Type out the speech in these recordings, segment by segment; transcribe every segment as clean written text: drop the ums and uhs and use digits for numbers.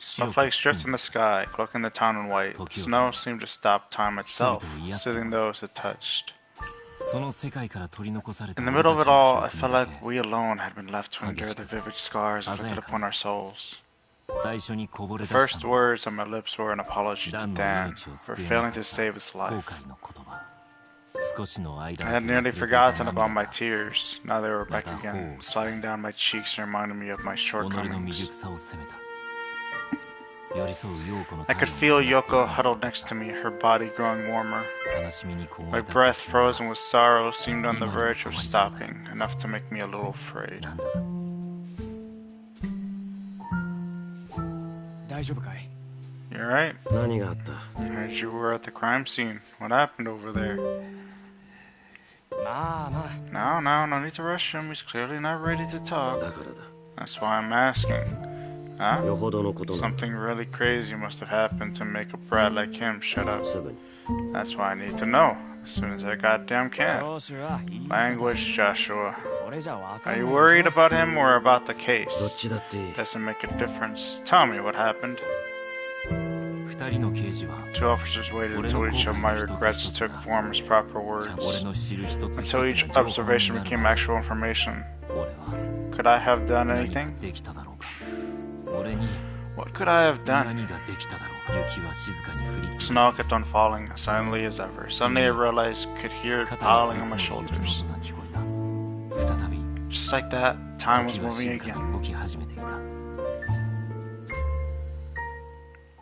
Snowflakes drift in the sky, cloaking the town in white. The snow seemed to stop time itself, soothing those it touched. In the middle of it all, I felt like we alone had been left to endure the vivid scars inflicted upon our souls. The first words on my lips were an apology to Dan for failing to save his life. I had nearly forgotten about my tears. Now they were back again, sliding down my cheeks and reminding me of my shortcomings. I could feel Yoko huddled next to me, her body growing warmer. My breath, frozen with sorrow, seemed on the verge of stopping, enough to make me a little afraid. You alright? I heard you were at the crime scene. What happened over there? No need to rush him. He's clearly not ready to talk. That's why I'm asking. Huh? Something really crazy must have happened to make a brat like him shut up. That's why I need to know, as soon as I goddamn can. Language, Joshua. Are you worried about him or about the case? Doesn't make a difference. Tell me what happened. Two officers waited until each of my regrets took form as proper words, until each observation became actual information. Could I have done anything? What could I have done? Snow kept on falling, as silently as ever. Suddenly I realized I could hear it piling on my shoulders. Just like that, time was moving again.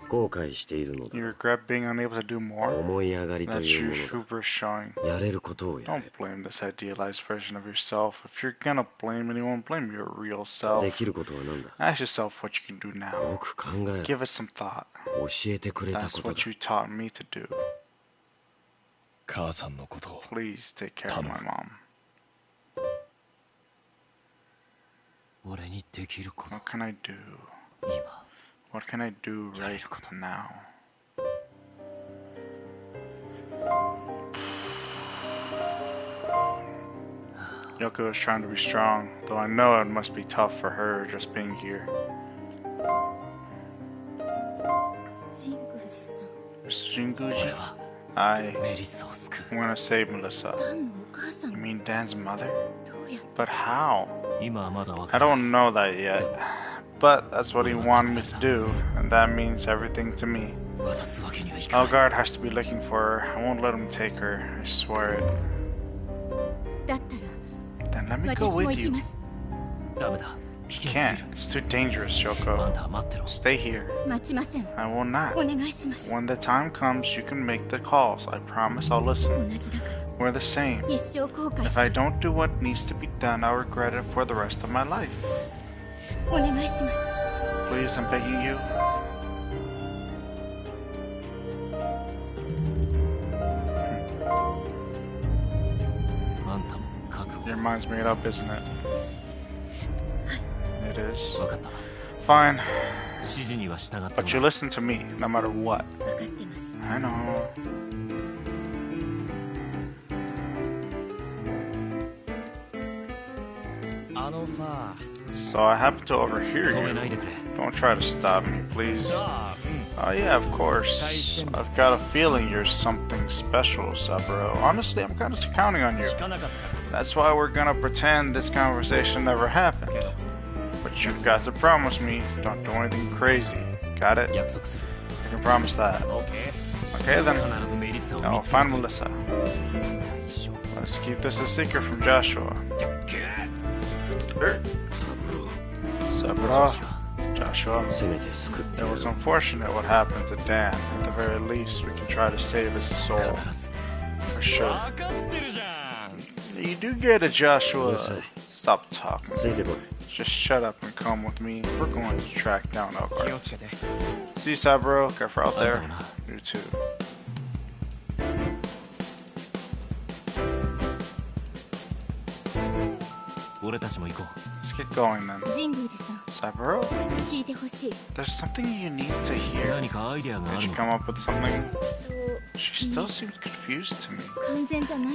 You regret being unable to do more? That's your hubris showing. Don't blame this idealized version of yourself. If you're gonna blame anyone, blame your real self. Ask yourself what you can do now. Give it some thought. That's what you taught me to do. Please take care of my mom. What can I do? What can I do right now? Yoko is trying to be strong, though I know it must be tough for her just being here. Mr. Jinguji? I'm gonna save Melissa. You mean Dan's mother? But how? I don't know that yet. But that's what he wanted me to do, and that means everything to me. Elgard has to be looking for her. I won't let him take her, I swear it. Then let me go with you. You can't. It's too dangerous, Yoko. Stay here. I will not. When the time comes, you can make the calls. I promise I'll listen. We're the same. If I don't do what needs to be done, I'll regret it for the rest of my life. Please, I'm begging you. Your mind's made up, isn't it? It is. Fine. But you listen to me, no matter what. I know. So I happen to overhear you. Don't try to stop me, please. Oh yeah, of course. I've got a feeling you're something special, Saburo. Honestly, I'm kind of counting on you. That's why we're gonna pretend this conversation never happened. But you've got to promise me don't do anything crazy. Got it? I can promise that. Okay then. I'll find Melissa. Let's keep this a secret from Joshua. Saburo, Joshua, it was unfortunate what happened to Dan. At the very least, we can try to save his soul. For sure. You do get it, Joshua. Stop talking. Just shut up and come with me. We're going to track down Elgard. See you, Saburo. Careful out there. You too. Let's get going then. Saburo? There's something you need to hear. Did you come up with something? She still seems confused to me.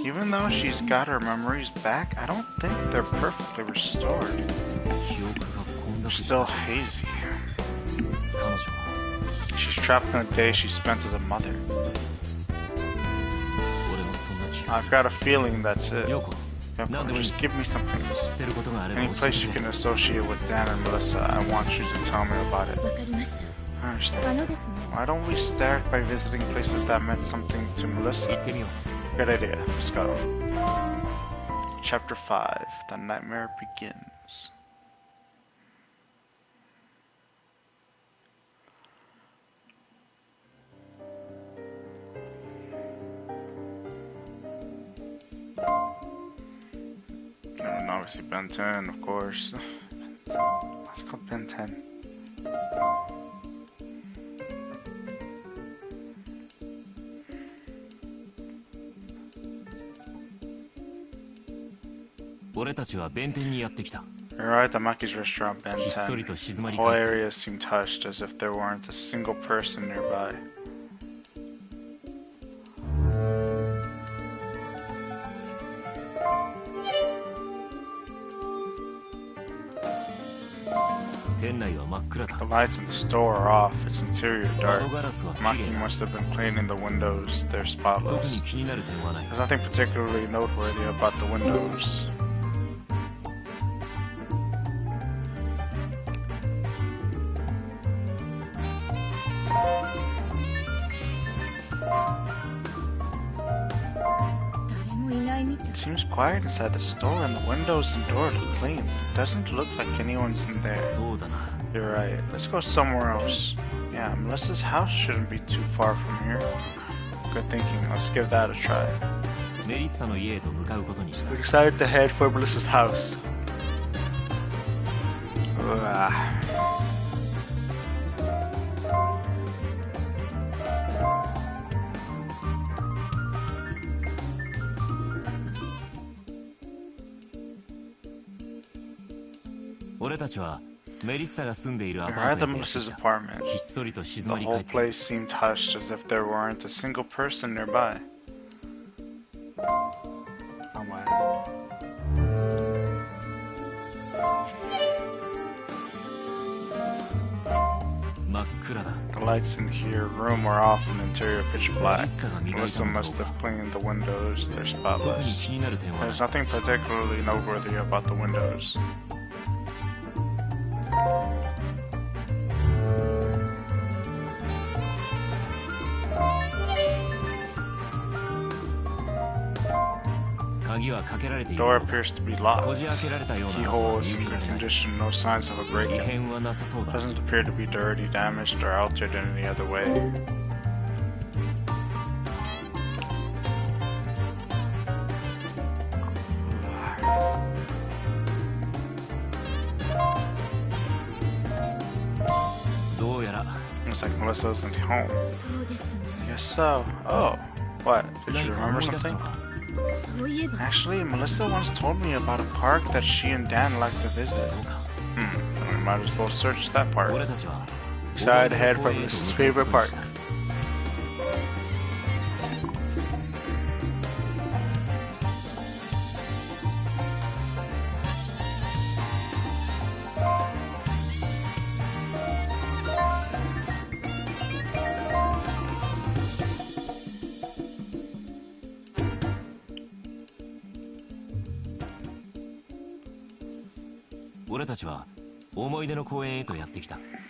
Even though she's got her memories back, I don't think they're perfectly restored. They're still hazy. She's trapped in a day she spent as a mother. I've got a feeling that's it. Yoko, just give me something. Any place you can associate with Dan and Melissa, I want you to tell me about it. I understand. Why don't we start by visiting places that meant something to Melissa? Good idea. Let's go. Chapter 5. The Nightmare Begins. And obviously Ben 10, of course. Let's call Ben 10. We're at the Maki's restaurant, Ben 10. The whole area seemed hushed, as if there weren't a single person nearby. The lights in the store are off, its interior dark. Maki must have been cleaning the windows, they're spotless. There's nothing particularly noteworthy about the windows. It seems quiet inside the store, and the windows and door look clean. It doesn't look like anyone's in there. You're right. Let's go somewhere else. Yeah, Melissa's house shouldn't be too far from here. Good thinking. Let's give that a try. We're excited to head for Melissa's house. We're at the Melissa's apartment. The whole place seemed hushed, as if there weren't a single person nearby. The lights in here room are off and the interior pitch black. Melissa must have cleaned the windows, they're spotless. There's nothing particularly noteworthy about the windows. The door appears to be locked. Keyhole is in good condition, no signs of a break-in. Doesn't appear to be dirty, damaged, or altered in any other way. Looks like Melissa isn't home. Guess so. Oh, what? Did you remember something? Actually, Melissa once told me about a park that she and Dan like to visit. We might as well search that park. Excited to head for Melissa's favorite park.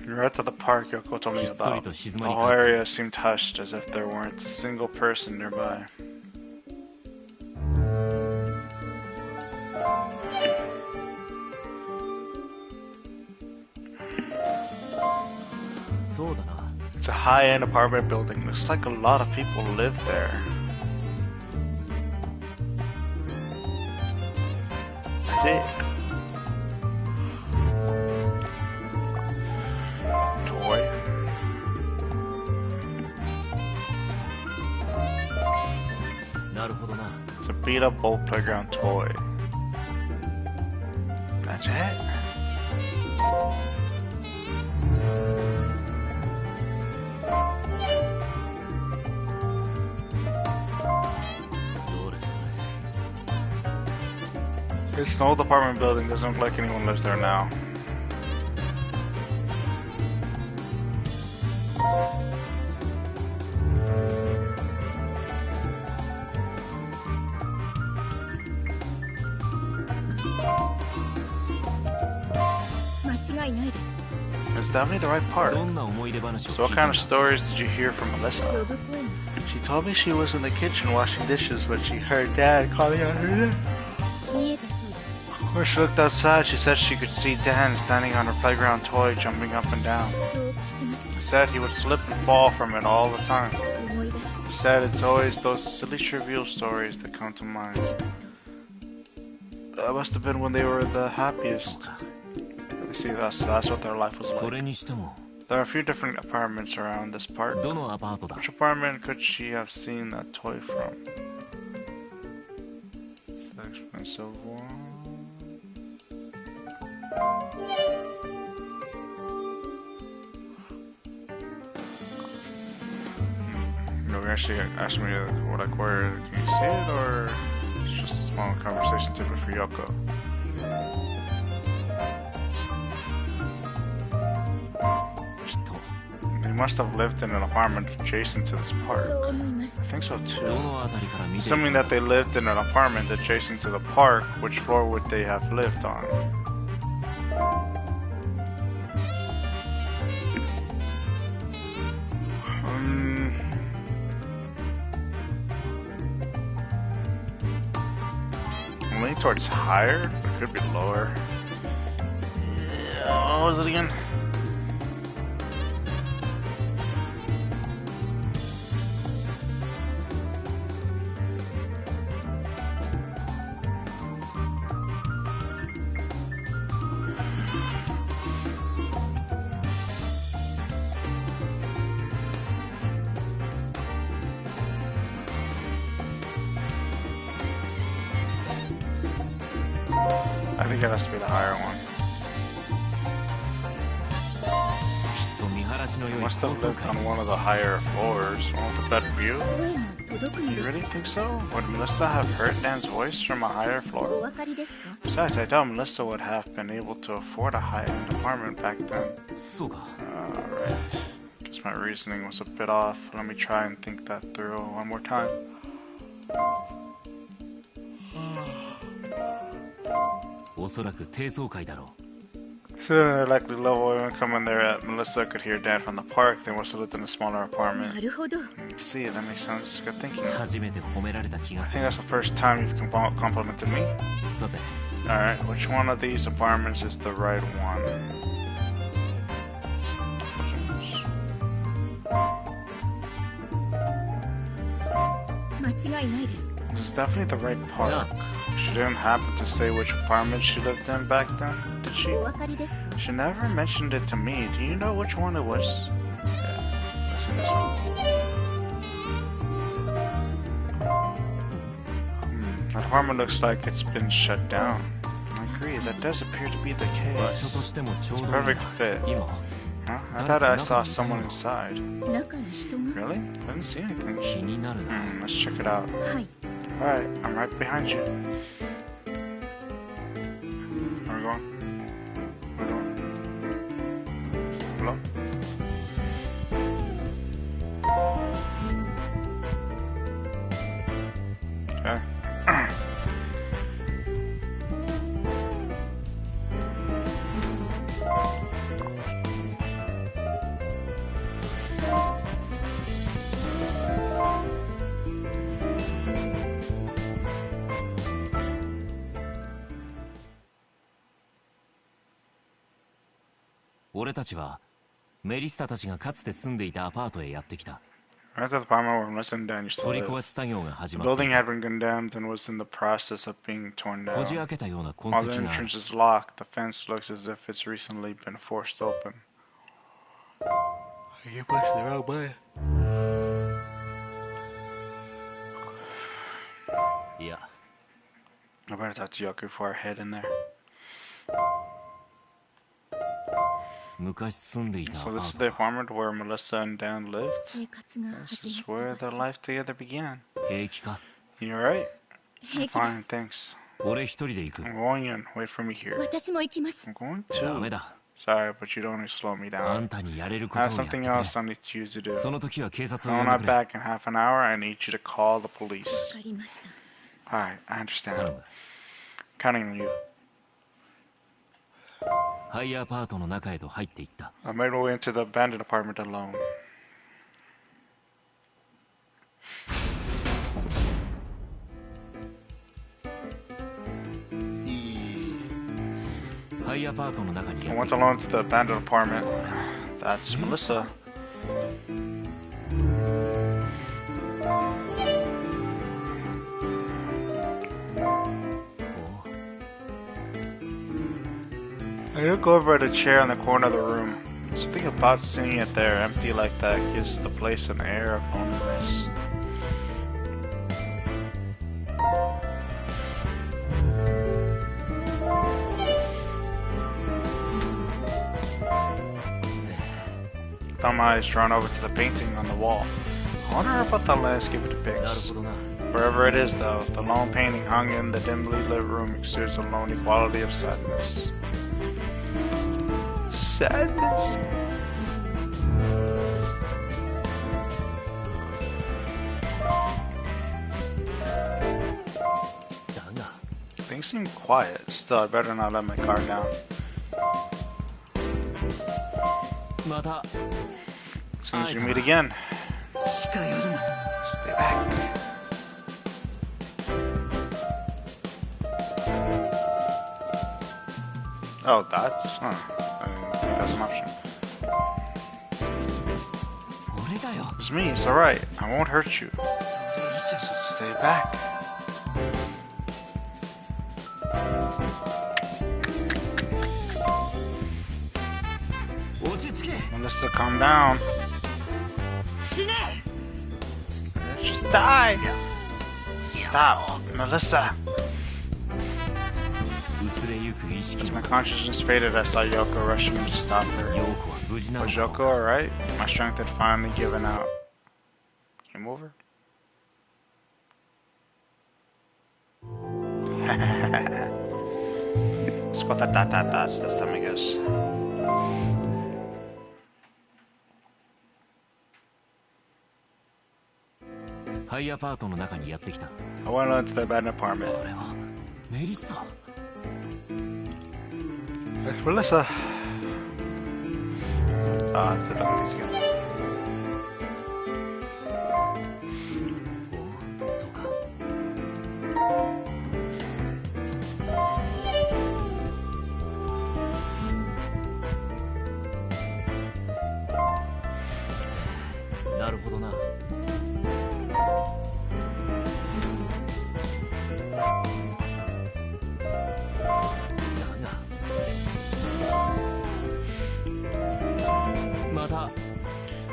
You're at the park Yoko told me about. The whole area seemed hushed, as if there weren't a single person nearby. It's a high-end apartment building. Looks like a lot of people live there. I did. It's a beat-up old playground toy. That's it? It's an old apartment building. Doesn't look like anyone lives there now. It's definitely the right part. So what kind of stories did you hear from Melissa? She told me she was in the kitchen washing dishes when she heard Dad calling on her. When she looked outside, she said she could see Dan standing on her playground toy, jumping up and down. She said he would slip and fall from it all the time. She said it's always those silly trivial stories that come to mind. That must have been when they were the happiest. You see, that's what their life was like. There are a few different apartments around this park. Which apartment could she have seen that toy from? The expensive one. No, you're actually asking me what I queried. Can you see it, or it's just a small conversation tip for Yoko? He must have lived in an apartment adjacent to this park. I think so too. Assuming that they lived in an apartment adjacent to the park, which floor would they have lived on? I'm leaning towards higher. It could be lower. Yeah, what was it again? I think it has to be the higher one. He must have lived on one of the higher floors, one with a better view. You really think so? Would Melissa have heard Dan's voice from a higher floor? Besides, I doubt Melissa would have been able to afford a high-end apartment back then. Alright. Guess my reasoning was a bit off. Let me try and think that through one more time. So likely level income in there at Melissa could hear Dan from the park. They must have lived in a smaller apartment. See, that makes sense. Good thinking. I think that's the first time you've complimented me. Alright, which one of these apartments is the right one? This is definitely the right park. She didn't happen to say which apartment she lived in back then, did she? She never mentioned it to me. Do you know which one it was? Yeah, listen to this one. That apartment looks like it's been shut down. I agree, that does appear to be the case. It's a perfect fit. Huh? I thought I saw someone inside. Really? I didn't see anything. Let's check it out. Alright, I'm right behind you. Where are we going? Where are we going? Hello? Okay. We're at the apartment where Melissa and Dan used to live. The building had been condemned and was in the process of being torn down. While the entrance is locked, the fence looks as if it's recently been forced open. You pushed the wrong button. Yeah. I better talk to Yoko before I head in there. So this is the apartment where Melissa and Dan lived? This is where their life together began. You alright? I'm fine, thanks. I'm going in. Wait for me here. 私も行きます。 I'm going to. Sorry, but you don't need to slow me down. I have something else I need you to do. When I'm not back in half an hour, I need you to call the police. わかりました。 Alright, I understand. Counting on you. ハイアパートの中へと入っていった。 I made my way into the abandoned apartment alone. I went alone to the abandoned apartment. That's Melissa. I look over at a chair in the corner of the room. Something about seeing it there, empty like that, gives the place an air of loneliness. Found my eyes drawn over to the painting on the wall. I wonder about the landscape it depicts. Wherever it is, though, the lone painting hung in the dimly lit room exudes a lonely quality of sadness. Sadness. Things seem quiet. Still, I better not let my car down. As soon as we meet again. Stay back. Oh, that's... Huh. I didn't think that was an option. It's me, it's alright. I won't hurt you. So stay back. Melissa, calm down. Just die. Stop, Melissa. As my consciousness faded, I saw Yoko rushing to stop her. Was Yoko alright? My strength had finally given out. Game over? Let's put that dots this time, I guess. I went into the abandoned apartment. It's Melissa. Ah, the doctor's again.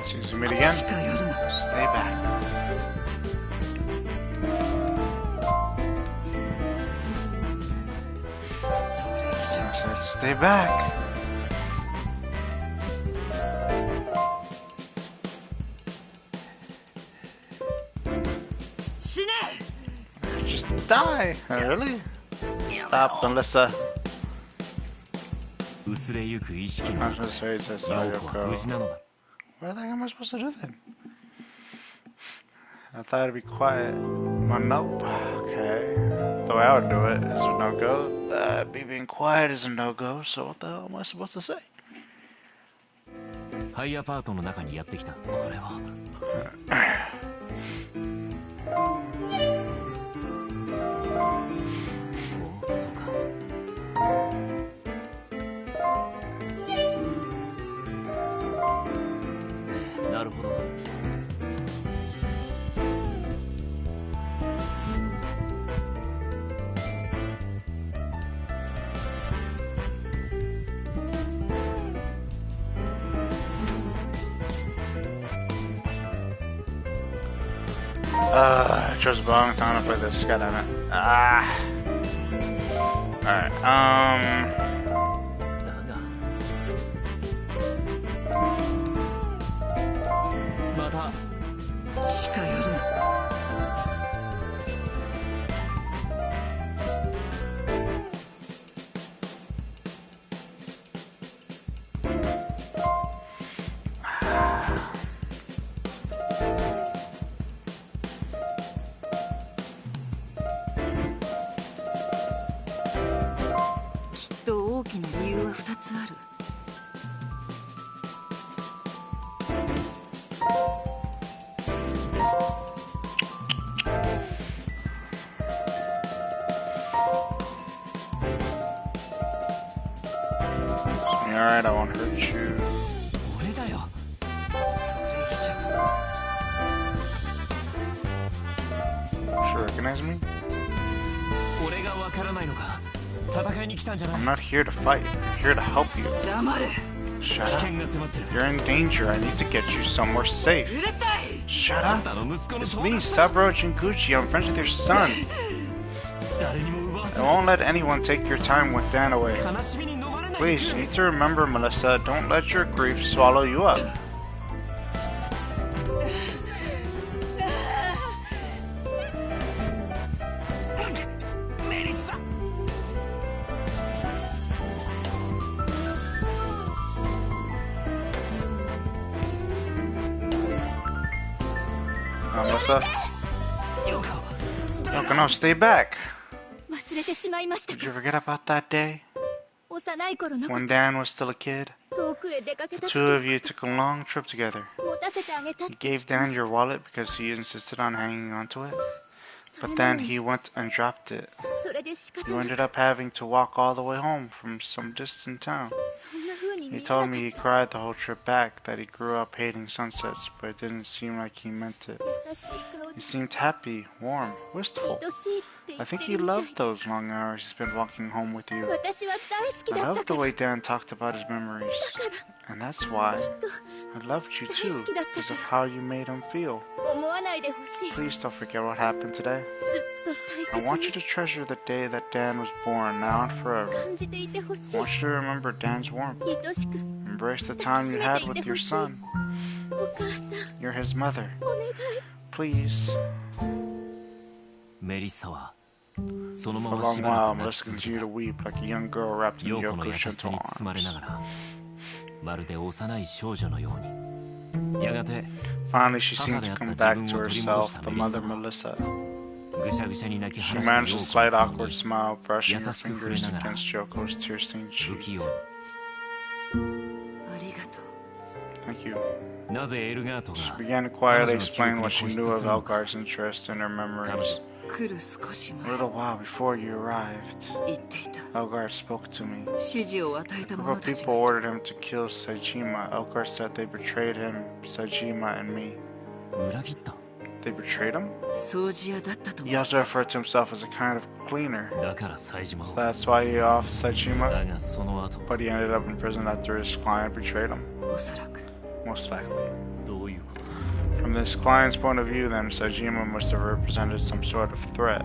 As soon as we meet again, stay back. Stay back. Just die. Really? Stop, Melissa. I'm just afraid to saw Yoko. What the heck am I supposed to do then? I thought it'd be quiet. Well, nope. Okay. The way I would do it is a no-go. Me being quiet is a no-go, so what the hell am I supposed to say? I chose the wrong time to play this. God damn it. Alright, に理由は2つある。Alright, I won't hurt you. 俺だよ。Should recognize me? 俺がわからないのか。戦いに来たんじゃない。 I'm not here to fight. I'm here to help you. 黙れ。 Shut 危 up. 険が迫ってる。 You're in danger. I need to get you somewhere safe. うるさい。 Shut あん up. たの息子の It's 友 me, 達だ。 Saburo Jinguchi. I'm friends with your son. 誰にも奪わ I せない。 won't let anyone take your time with Dan away. 悲しみに飲まれない。 Please, you need to remember, Melissa, don't let your grief swallow you up. Melissa? Yoko, no, stay back. 忘れてしまいました Did you forget about that day? 幼い頃の When Dan was still a kid? 遠くへ出かけ The た時 two of you took a long trip together. 持たせてあげたっ You て gave Dan your wallet because he insisted on hanging onto it. But then he went and dropped it. それで仕方 You なく ended up having to walk all the way home from some distant town. そんな風に He 見えな told かっ me た he cried the whole trip back, that he grew up hating sunsets, but it didn't seem like he meant it. 優しい顔 He で seemed happy, warm, wistful. 愛しいって言 I って think る he みたい loved those long hours he spent walking home with you. 私は大好き I だっ loved た the から way Dan talked about his memories. And that's why きっと I loved you too, because of how you made him feel. 思わないでほしい Please don't forget what happened today. ずっと大 I 切 want you に to treasure the day that Dan was born, now and forever. 感じていてほし I い want you to remember Dan's warmth. 愛しく Embrace the time you had with your son. お母さん You're his mother. お願い Please. メリッサはそのま For a ま long しば while, らく泣き Melissa 続け continued た to。weep like a young girl wrapped in 陽子の優 Yoko's しさ gentle に包まれな arms. がらまるで幼い少女のようにやがて Finally, she seemed to come back to herself, the mother Melissa. ぐしゃぐしゃに泣き She 晴ら managed し a た slight 陽子の awkward smile, brushing her Yasashiku fingers furenagara. against Yoko's tear-stained 不 cheek. 器用にありがとう。 Thank you. なぜエルガート She が began to quietly explain what she knew of Elgar's interest in her 彼 memories. 女来る少し A 前 little while before you arrived, 言っていた。 Elgar spoke to me. 指示を与え A た group 者 of たち people が ordered him to kill Saejima. Elgar said they betrayed him, Saejima and me. 裏切った。 They betrayed him? 掃除屋だったと He 思う。 also referred to himself as a kind of cleaner. だから冴島を That's why he offed だ Saejima, がその後 but he ended up in prison after his client betrayed him. おそらく Most likely. どういうこと From this client's point of view, then, Saejima must have represented some sort of threat.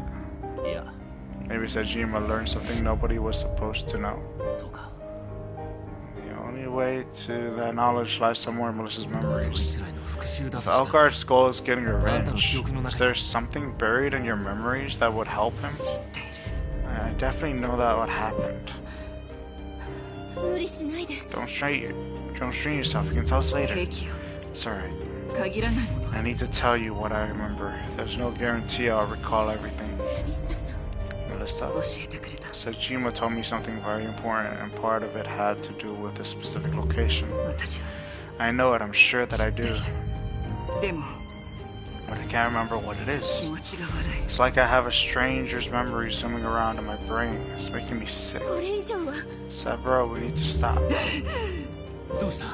いや Maybe Saejima learned something nobody was supposed to know. そうか The only way to that knowledge lies somewhere in Melissa's そい memories. つらへの復讐だ If としたら Elgar's goal is getting revenge, is there something buried in your memories that would help him? 知っている。 I definitely know that what happened. 無理しないで Don't strain yourself. You can tell us later. 兵器を It's alright. 限らないもの。 I need to tell you what I remember. There's no guarantee I'll recall everything. リッサさん Melissa. 教えてくれた。 Saejima told me something very important, and part of it had to do with a specific location. 私は I know it, I'm sure that I 知って do, いる。でも but I can't remember what it 気 is. 持ちが悪い。 It's like I have a stranger's memory swimming around in my brain. It's making me sick. これ以上は Saburo, we need to stop. どうした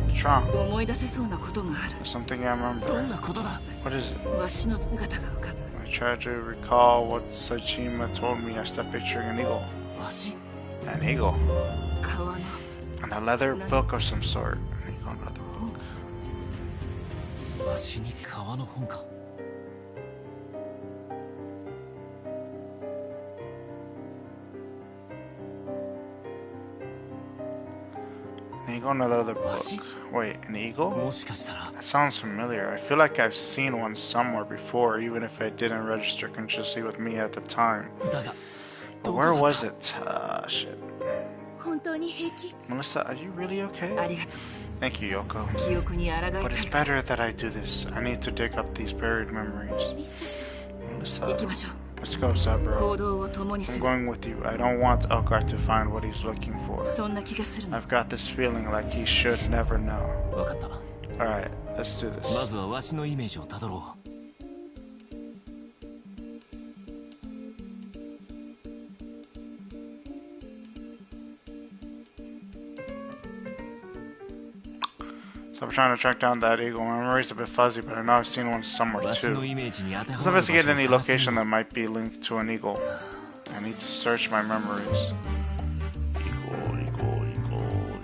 What's wrong? 思い出せそうなことがある。 There's something I ど remember. んなことだ What is it? わしの姿が浮かぶ。 I tried to recall what Saejima told me. I started picturing an eagle. わし An eagle. 川の And a leather book of some sort. An eagle and a leather book. わしに川の本か An eagle and a leather book. Wait, an eagle? もしかしたら That sounds familiar. I feel like I've seen one somewhere before, even if it didn't register consciously with me at the time. だが But どこ where だ was った it? Shit. 本当に平気 Melissa, are you really あ okay? りがと Thank you, Yoko. う。記憶に抗い But た it's い。 better that I do this. I need to dig up these buried memories. リッサさん 行 Melissa, きましょう。Let's go, Sabro. 行動を共に I'm する going with you. I don't want Elgar to find what he's looking for. そんな気がするの I've got this feeling like he should never know. 分かった。 Alright, let's do ま this. ずはわしのイメージをたどろ So I'm trying to track down that eagle. My memory's a bit fuzzy, but I know I've seen one う。 somewhere わしの too. イメージに当ては Let's まる場所を investigate any 探してみ location ろ that might be linked to an eagle. I need to search my memories. Eagle, eagle, eagle, eagle,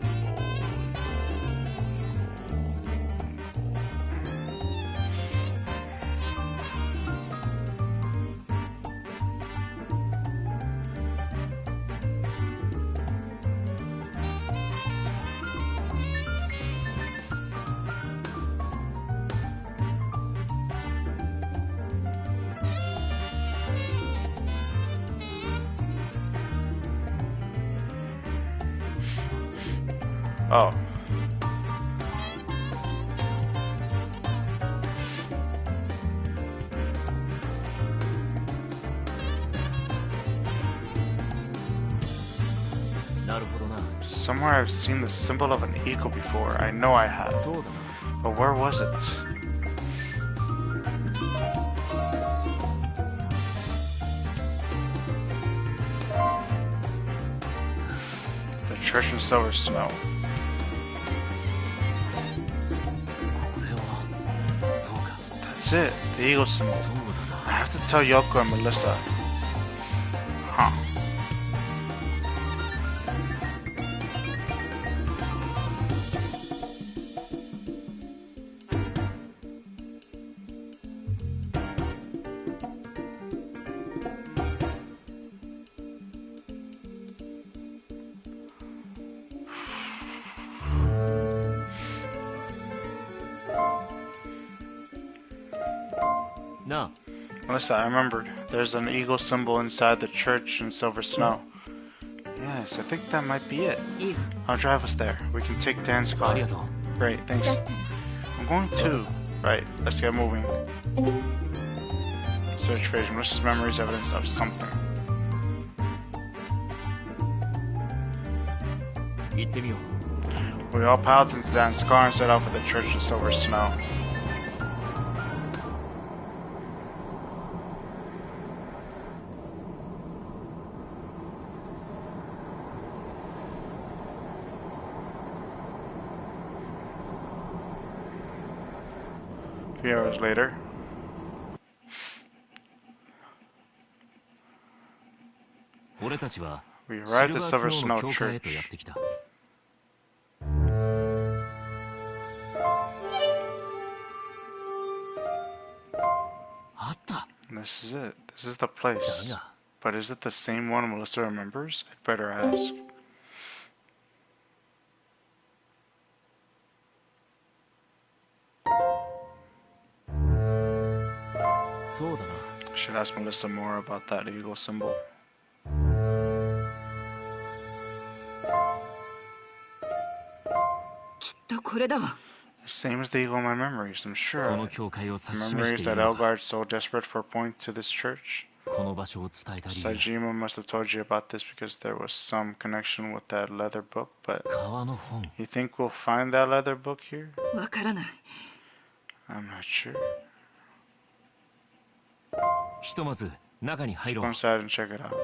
Oh. Somewhere I've seen the symbol of an eagle before. I know I have. そうだな。 But where was it? The church in Silver Snow. これはそうか。 That's it. The eagle symbol. そうだ I have to tell Yoko and Melissa. Huh. Melissa, I remembered. There's an eagle symbol inside the church in Silver Snow. Yes, I think that might be it. いいよ I'll drive us there. We can take Dan's な。あ car. りがとう。 Great, thanks. I'm going to. Right, let's get moving. Search for Melissa's memories, evidence of something. 行ってみよう。 We all piled into Dan's car and set out for the church in Silver Snow. A few hours later,俺たちは we シ arrived ル at バー Silver スノー Snow の教会へとやっ Church. てきた。 あった。 This is it. This is the place. だが But is it the same one Melissa remembers? I'd better ask. そうだな。 I should ask Melissa more about that eagle symbol. きっとこれだわ Same as the eagle in my memories, I'm こ sure の of it. 教会を指し示し Memories てい that るのか。 Elgard's so desperate for a point to this church. この場所を伝えた理由。 Saejima must have told you about this because there was some connection with that leather book, but 川の本。 you think we'll find that leather book here? わからない I'm not sure. ひとまず中に入ろ Go う。 inside and check it out.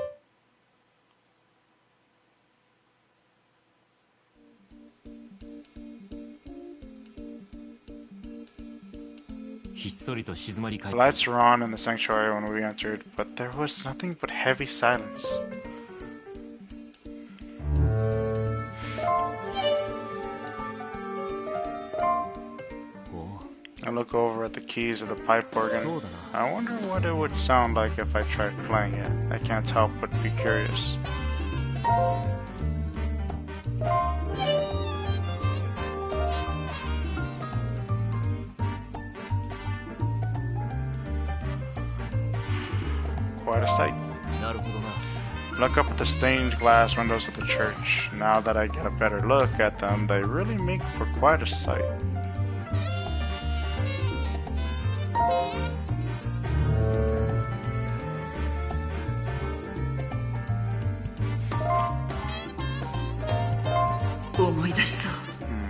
ひっそりと静まり返 The って lights were on in the sanctuary when we entered, but there was nothing but heavy silence. I look over at the keys of the pipe organ. そうだな。 I wonder what it would sound like if I tried playing it. I can't help but be curious. Quite a sight. なるほどな。 Look up at the stained glass windows of the church. Now that I get a better look at them, they really make for quite a sight. 思い出しそう。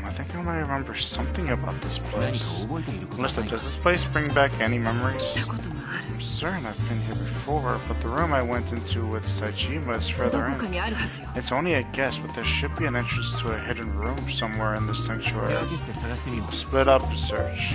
I think I might remember something about this place. Listen, does this place bring back any memories? 来たことがある。 I'm certain I've been here before, but the room I went into with Saijima is ど further こか in. にあるはずよ。 It's only a guess, but there should be an entrance to a hidden room somewhere in this 手 sanctuary. 分けして探してみよう。 Split up to search.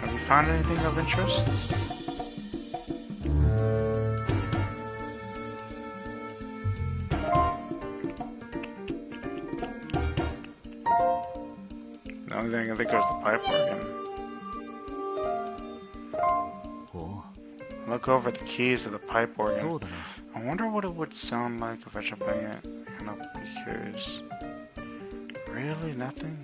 Have you found anything of interest? The only thing I think of is the pipe organ. おう、 Look over the keys of the pipe そ organ. うだな。 I wonder what it would sound like if I tried playing it. And I'll be curious. Really? Nothing?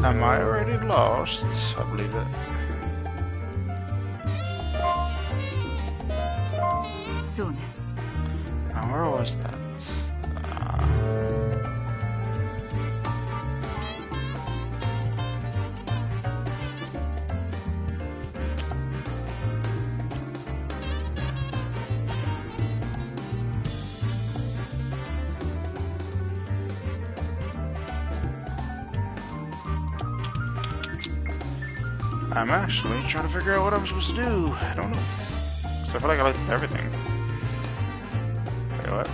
Am I already lost? I believe it. そうね。 Now where was that? I'm actually trying to figure out what I'm supposed to do. I don't know. 'Cause I feel like I like everything. Wait, what?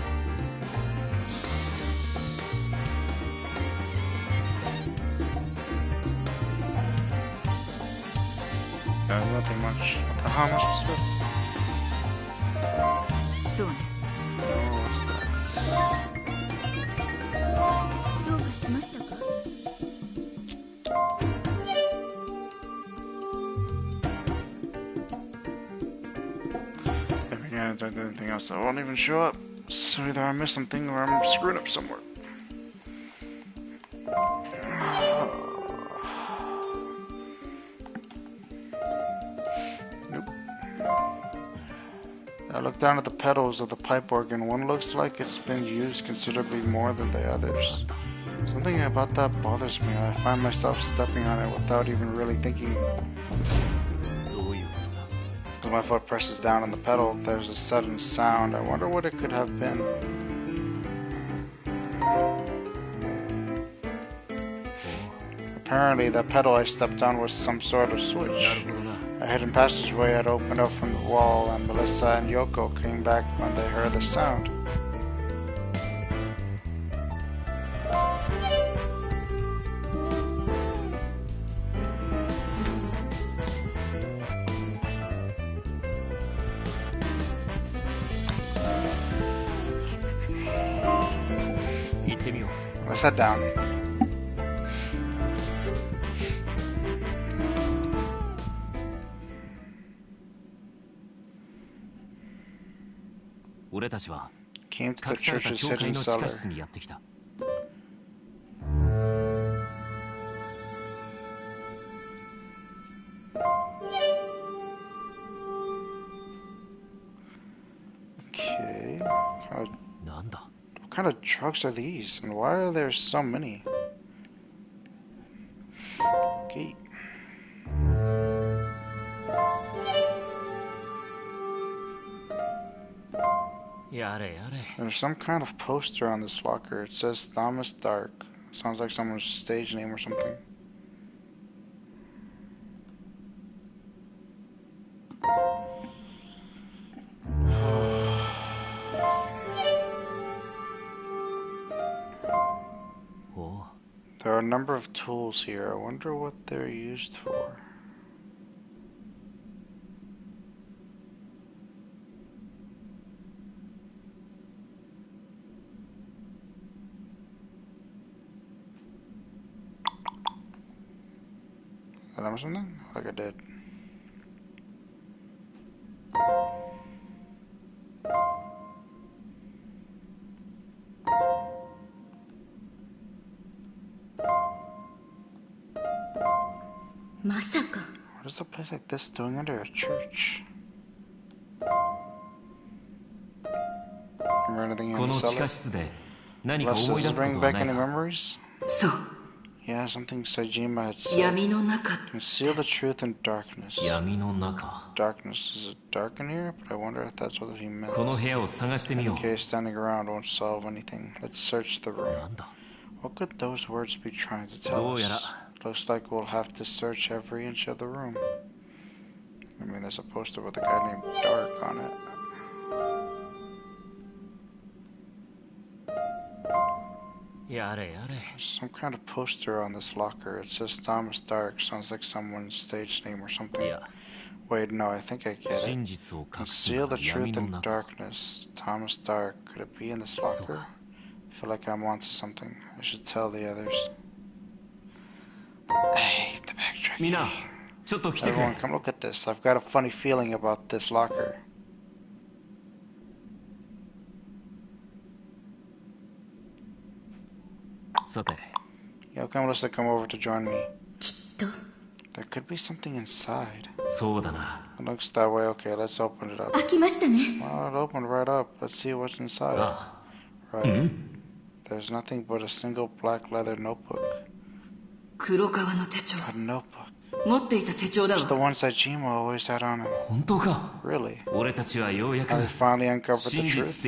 There's nothing much. What the hell am I supposed to do? そうね。 Oh, what's that? どうかしましたか？ If I can't do anything else, I won't even show up. So either I missed something or I'm screwed up somewhere. Nope. I look down at the pedals of the pipe organ. One looks like it's been used considerably more than the others. Something about that bothers me. I find myself stepping on it without even really thinking. どういうことだ。 As my foot presses down on the pedal, there's a sudden sound. I wonder what it could have been. Apparently, the pedal I stepped on was some sort of な switch. るほどな。 A hidden passageway had opened up from the wall, and Melissa and Yoko came back when they heard the sound. Let's head down. 俺たちは Came to 隠 the された church's 教会 hidden の地下 cellar. 室にやってきた。 Okay. なんだ。 What kind of drugs are these? And why are there so many? Okay. There's some kind of poster on this locker. It says Thomas Dark. Sounds like someone's stage name or something. There are a number of tools here. I wonder what they're used for. Did I miss something? Like I did. What is a place like this doing under a church? Remember anything in the cellar? Unless does it bring back any memories? そう Yeah, something Saejima had said. 闇の中 Conceal the truth in darkness. 闇の中 Darkness. Is it dark in here? But I wonder if that's what he meant. この部屋を探してみよ In case standing around won't solve anything. Let's search the う room. なんだ What could those words be trying to tell us? Looks like we'll have to search every inch of the room. I mean, there's a poster with a guy named Dark on it. Some kind of poster on this locker. It says Thomas Dark. Sounds like someone's stage name or something. Wait, no, I think I get it. Conceal the truth in darkness. Thomas Dark. Could it be in this locker? I feel like I'm onto something. I should tell the others. Hey, the backtracking. Everyone, come look at this. I've got a funny feeling about this locker. Yo, come Melissa, come over to join me. There could be something inside. It looks that way. Okay, let's open it up. Well, it opened right up. Let's see what's inside. Right. There's nothing but a single black leather notebook. A notebook. It's the one Saejima always had on him. Really? I finally uncovered the truth.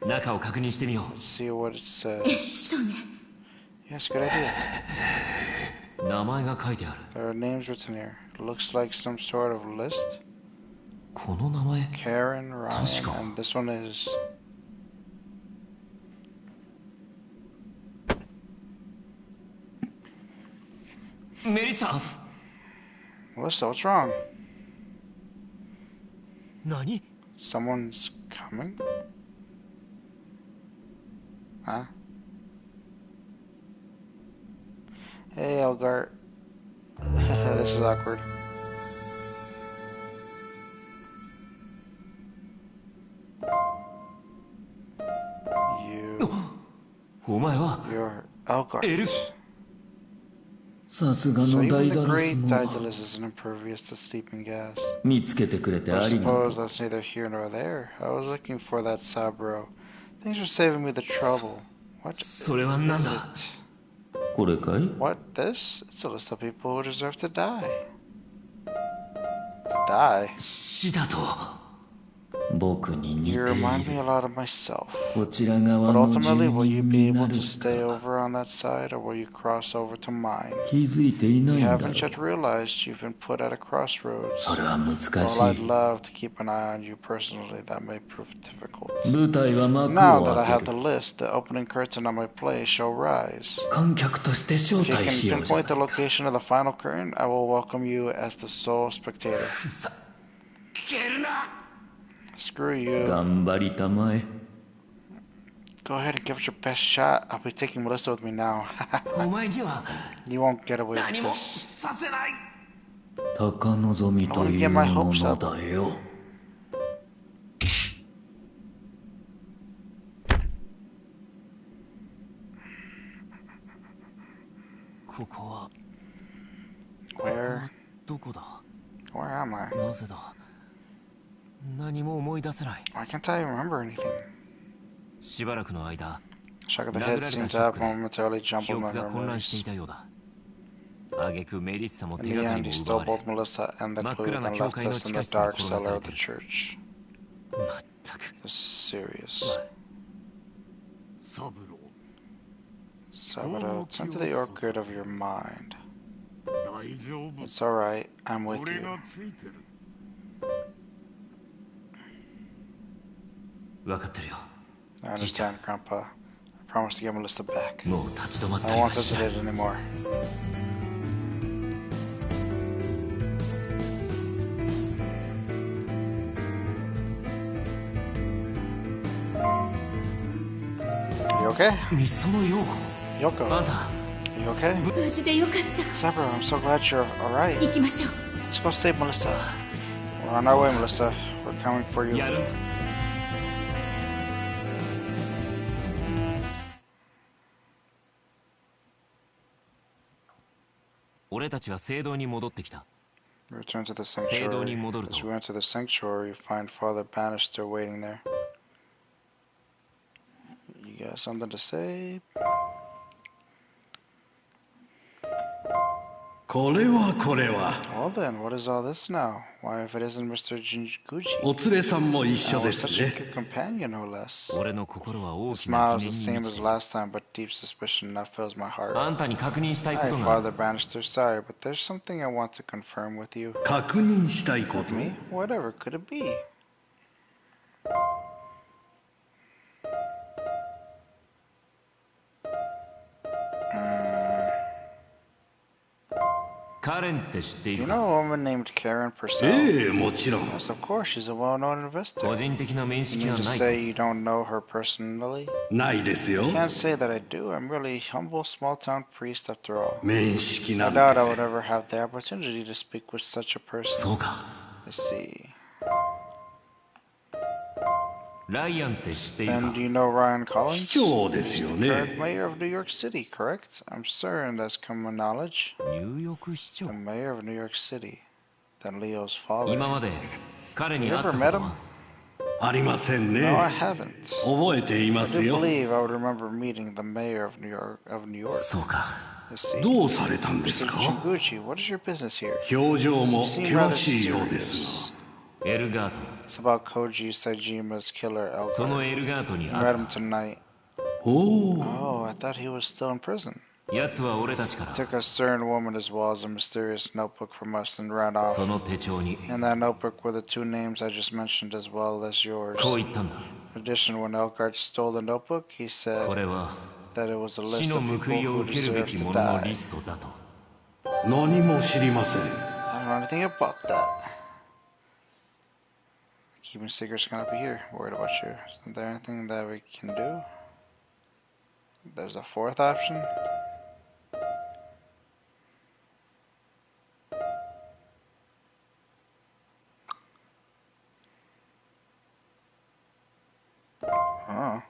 Let's see what it says. Yes, good idea. There are names written here. It looks like some sort of list. Karen, Ryan, and this one is... Melissa, what's wrong? 何? Someone's coming? Huh? Hey, Elgart. This is awkward. You're Elgart. So even the great Daedalus isn't impervious to sleeping gas. I suppose that's neither here nor there. I was looking for that Sabro. Thanks for saving me the trouble. What is it? What? This? It's a list of people who deserve to die. To die? You remind me a lot of myself. But ultimately, will you be able to stay over on that side, or will you cross over to mine? You haven't yet realized you've been put at a crossroads. While I'd love to keep an eye on you personally, that may prove difficult. Now that I have the list, the opening curtain on my play shall rise. If you can pinpoint the location of the final curtain, I will welcome you as the sole spectator. Screw you. Go ahead and give it your best shot. I'll be taking Melissa with me now. You won't get away with this. I want to get my hopes up. Where am I? Why can't I remember anything? Shock of the head seemed to have momentarily jumbled my memories. In the end, he stole both Melissa and the clue and left us in the dark cellar of the church. This is serious. Saburo, tend to the orchid of your mind. It's alright, I'm with you. I understand, Grandpa. I promise to get Melissa back. I won't hesitate anymore. You okay? Yoko. You okay? 無事でよかった。 Sabro, I'm so glad you're alright. 行きましょう。 Let's go save Melissa. We're on our way, Melissa. We're coming for you. やる。俺たちは聖堂に戻ってきた。 We return to the sanctuary. As we enter the sanctuary, we find Father Bannister waiting there. You got something to say? これはこれは。 Well then, what is all this now? Why, if it isn't Mr. Jinguchi? お連れさんも一緒 Oh, で such す a ね。 good companion, no less. 俺の心は大 The きな smile 記 is the 念 same に満 as ちている。 last time, but deep suspicion now fills my heart. あんたに確認したいこ Hi, とがあ Father る。 Bannister. Sorry, but there's something I want to confirm with you. 確認したいこと。 Me? Whatever could it be? カレンって知ってい Do you る know か？ a woman named Karen Purcell? ええ、もちろん。 Yes, of course. She's a well-known 個 investor. 人的な面 You 識 mean は to ない say you don't know her personally? ないですよ。 Can't say that I do. I'm really a humble small-town priest after all. 面識な I んて。 doubt I would ever have the opportunity to speak with such a person. そうか。 Let's see. ライアンって知っている Then か？ do you know Ryan 市 Collins? 長ですよ Current ね。 mayor of New York City, correct? I'm certain that's common knowledge. ニューヨーク市長 The。mayor of New York City. Then Leo's father. 今まで彼に You 会った ever こ met と him? は？ありません No, I ね。 haven't. 覚えていま I す do よ。 believe I would remember meeting the mayor of New York. そうか。 Let's see. どうされたんです Mr. か？ Jinguchi, what is your business here? 表情 You も seem 険 rather しいようです serious. が。エルガート。 It's about Koji Sajima's killer そ Elgar. のエルガートに You 会 met っ him た。 tonight. おお。 Oh, I thought he was still in prison. 奴は俺たちから Took a certain woman as well as a mysterious notebook from us and ran off. その手帳に In that notebook were the two names I just mentioned as well as yours. こう言ったんだ。 In addition, when Elgart stole the notebook, he said これは that it was a 死 list の of 報い people を who 受けるべ deserve き to 者の die. リストだと。何も知りません。 I don't know anything about that. Keeping secrets cannot be here. Worried about you. Isn't there anything that we can do? There's a fourth option. Oh.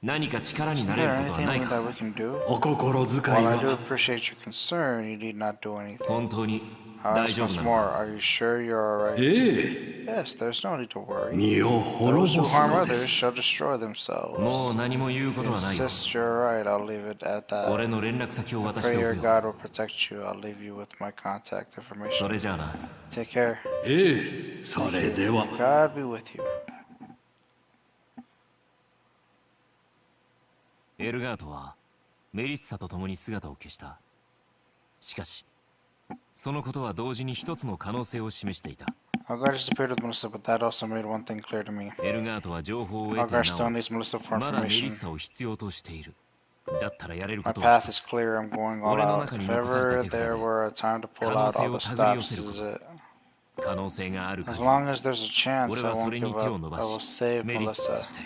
何か力に Isn't なれ there ることはない anything か？ that we can do? お心遣い While I do は appreciate your concern, you need not do anything. 本当に I'll 大 ask 丈夫 once なの more. か？ Are you sure you're alright? ええ、 Yes, there's no need to worry. 身を滅 Those who ぼす harm ので others す。 shall destroy themselves. もう何も言うこ If と you はないよ。 insist you're alright, I'll leave it at that. 俺の連絡先を渡して Pray お your くよ。 God will protect you. I'll leave you with my contact そ information. れじゃあな。 Take care. ええ、それでは。 God be with you. エルガートはメリッサと共に姿を消した。しかし、そのことは同時に一つの可能性を示していた。 Algar disappeared with Melissa, but that also made one thing clear to me. エルガートは情報を得て Algar な still needs Melissa for お、まだメリッ information. サを必要としている。だったらやれるこ My とは path 一 is つ。 clear. I'm going all 俺の out. 中に If 残され ever た手札 there で were a time to pull 可能 out 性 all を the 手繰り寄 stops, せる this こ is と。 it. 可能性がある As 限 long as there's a chance り、俺 I はそ won't れに give 手を up. 伸ば I will し、 save メリッサそ Melissa. して、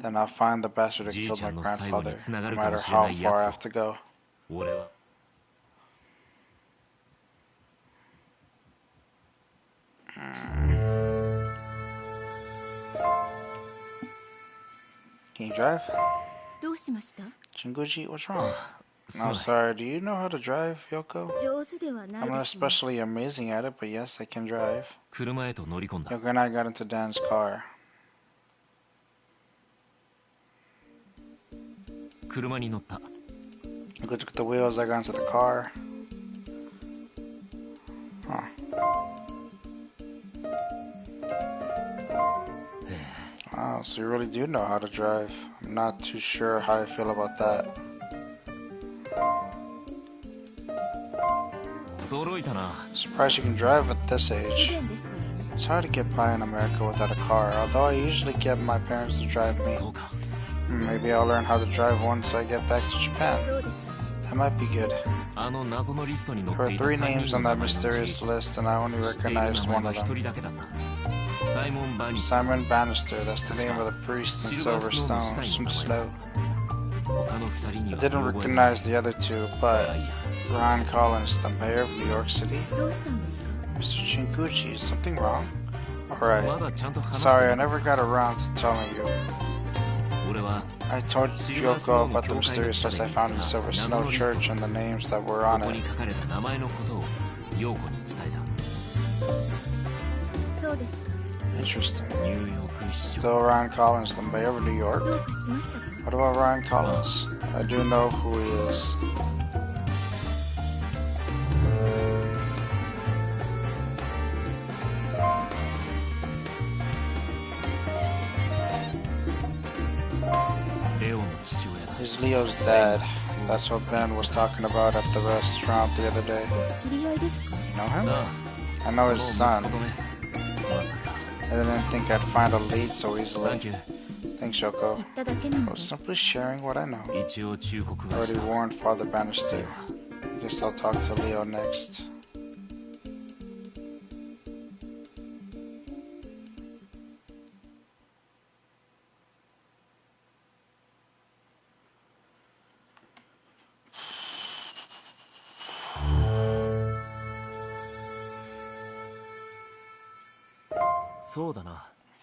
Then I'll find the bastard who じい killed ちゃ my んの最後に grandfather, つなが no るかも matter しれ how ない far や I つ have to go. を。俺は Can you drive? どうしました？ Jinguchi, what's wrong? す No, まない。 sorry. Do you know how to drive, Yoko? 上手ではな I'm い not ですね。 especially amazing at it, but yes, I can drive. 車へと乗り込んだ。 Yoko and I got into Dan's car. 車に乗った。 Yoko took the wheels, I got into the car. Huh. Wow, so you really do know how to drive. I'm not too sure how I feel about that. 驚いたな。 Surprised you can drive at this 不 age. 便ですから It's hard to get by in America without a car, although I usually get my parents to drive me. そうか。 Maybe I'll learn how to drive once I get back to Japan. そうです。 That might be good. あの謎のリストに載 There って were いた three 3 names 人 on の that 名前のう mysterious ち、 list, and I only 知っている recognized 名前 one は of 一 them. 人だけだった。サイモン・バニス。 Simon Bannister, that's the name of the priest in Silver Silver Snow Stone. の Some 司祭の名前。 slow. I didn't recognize the other two, but Ron Collins, the mayor of New York City? どうしたんですか Mr. Chinguchi, is something wrong? Alright. Sorry, I never got around to telling you. I told Yoko about the mysterious dust I found in Silver Snow Church and the names that were on it. そうですか Interesting. Still Ron Collins, the mayor of New York? どうかしましたか What about Ron Collins? I do know who he is. He's Leo's dad. That's what Ben was talking about at the restaurant the other day. お知り合いですか You know him? I know his son. I didn't think I'd find a lead so easily. Thanks, Yoko. 言っただけな I の was simply sharing what I know. I already warned Father Bannister. I guess I'll talk to Leo next.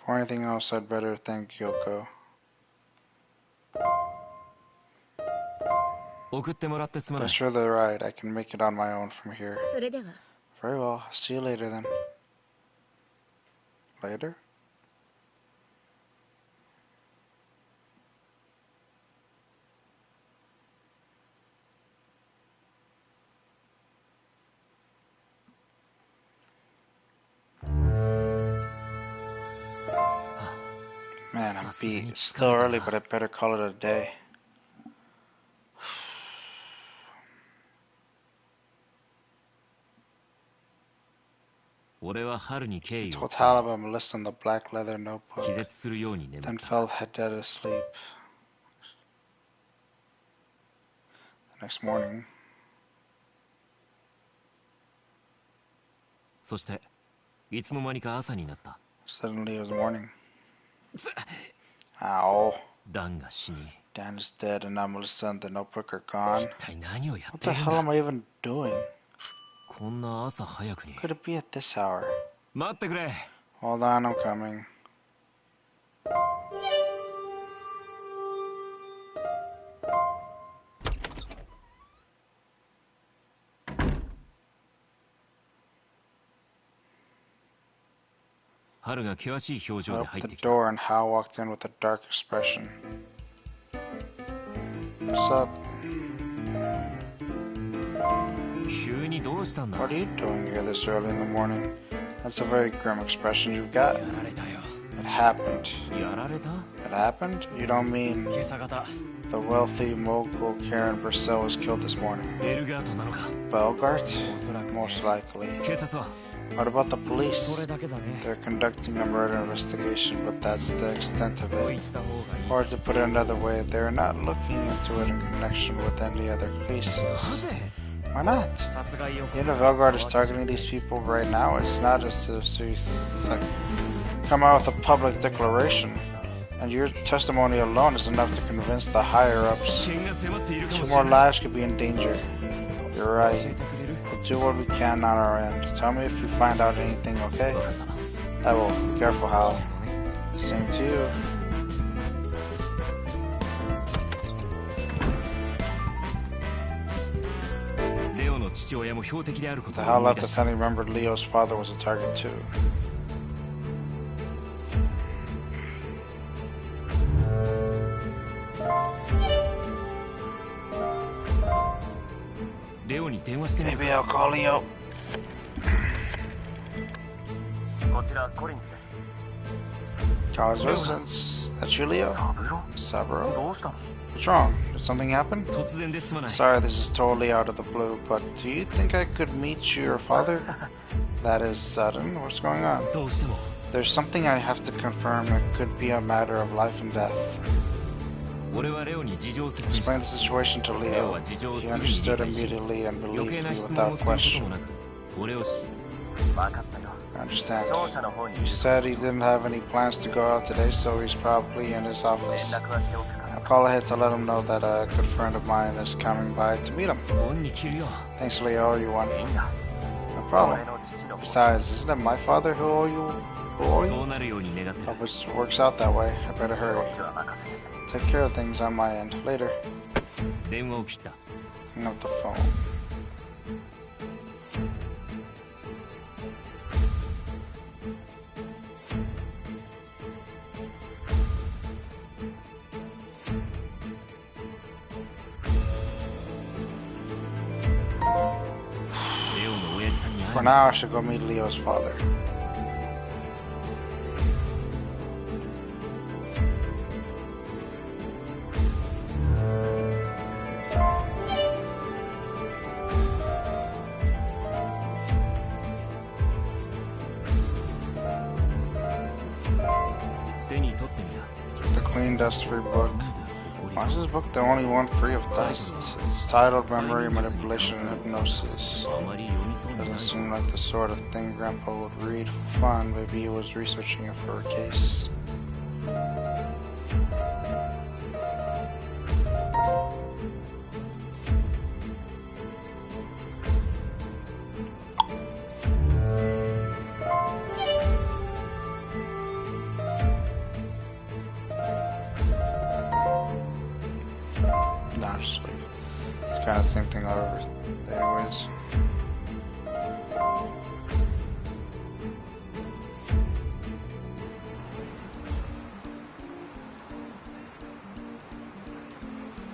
For anything else, I'd better thank Yoko. I'm sure they're right. I can make it on my own from here. それでは Very well. See you later then. Later? Man, I'm beat. It's still early, but I better call it a day. I told Talib I'm listing the black leather notebook, then fell dead asleep. The next morning, suddenly it was morning. Ow. Dan is dead and now Melissa and the notebook are gone. What the hell am I even doing? Could it be at this hour? Hold on, I'm coming. I opened the door and Hal walked in with a dark expression. What's up? What are you doing here this early in the morning? That's a very grim expression you've got. It happened. It happened? You don't mean the wealthy mogul Karen Purcell was killed this morning? Belgart? Most likely. What about the police? They're conducting a murder investigation, but that's the extent of it. Or to put it another way, they're not looking into it in connection with any other cases. Why not? You know, Velgard is targeting these people right now. It's not just to come out with a public declaration. And your testimony alone is enough to convince the higher-ups. 2 more lives could be in danger. You're right. We'll do what we can on our end. Tell me if you find out anything, okay? I will. Be careful, Hal. Same to you. The Hal left us and remembered Leo's father was a target too. Maybe I'll call Leo. College residence. That's you, Leo? Saburo? What's wrong? Did something happen? Sorry, this is totally out of the blue, but do you think I could meet your father? That is sudden. What's going on? There's something I have to confirm. It could be a matter of life and death. Explain the situation to Leo. He understood immediately and believed me without question. I understand. You said he didn't have any plans to go out today, so he's probably in his office. I'll call ahead to let him know that a good friend of mine is coming by to meet him. 恩に切るよ。 Thanks, Leo, you won. いいんだ。 No problem. Besides, isn't it my father who owe you? そうなるように願ってる。 Hope it works out that way. I better hurry. こっちは任せて。 Take care of things on my end. Later. 電話を切った。 Hang up the phone. For now, I should go meet Leo's father. The clean, dust-free book. Why is this book the only one free of dust? It's titled Memory Manipulation and Hypnosis. Doesn't seem like the sort of thing Grandpa would read for fun. Maybe he was researching it for a case. Nah, just leave. It's kind of the same thing all over, anyways.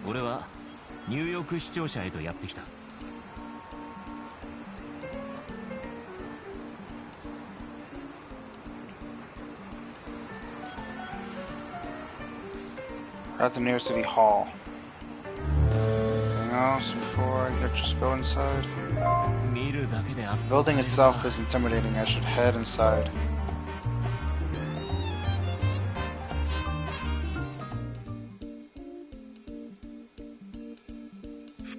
We're at the New York City Hall. Anything else before I get just go inside? The building itself is intimidating. I should head inside.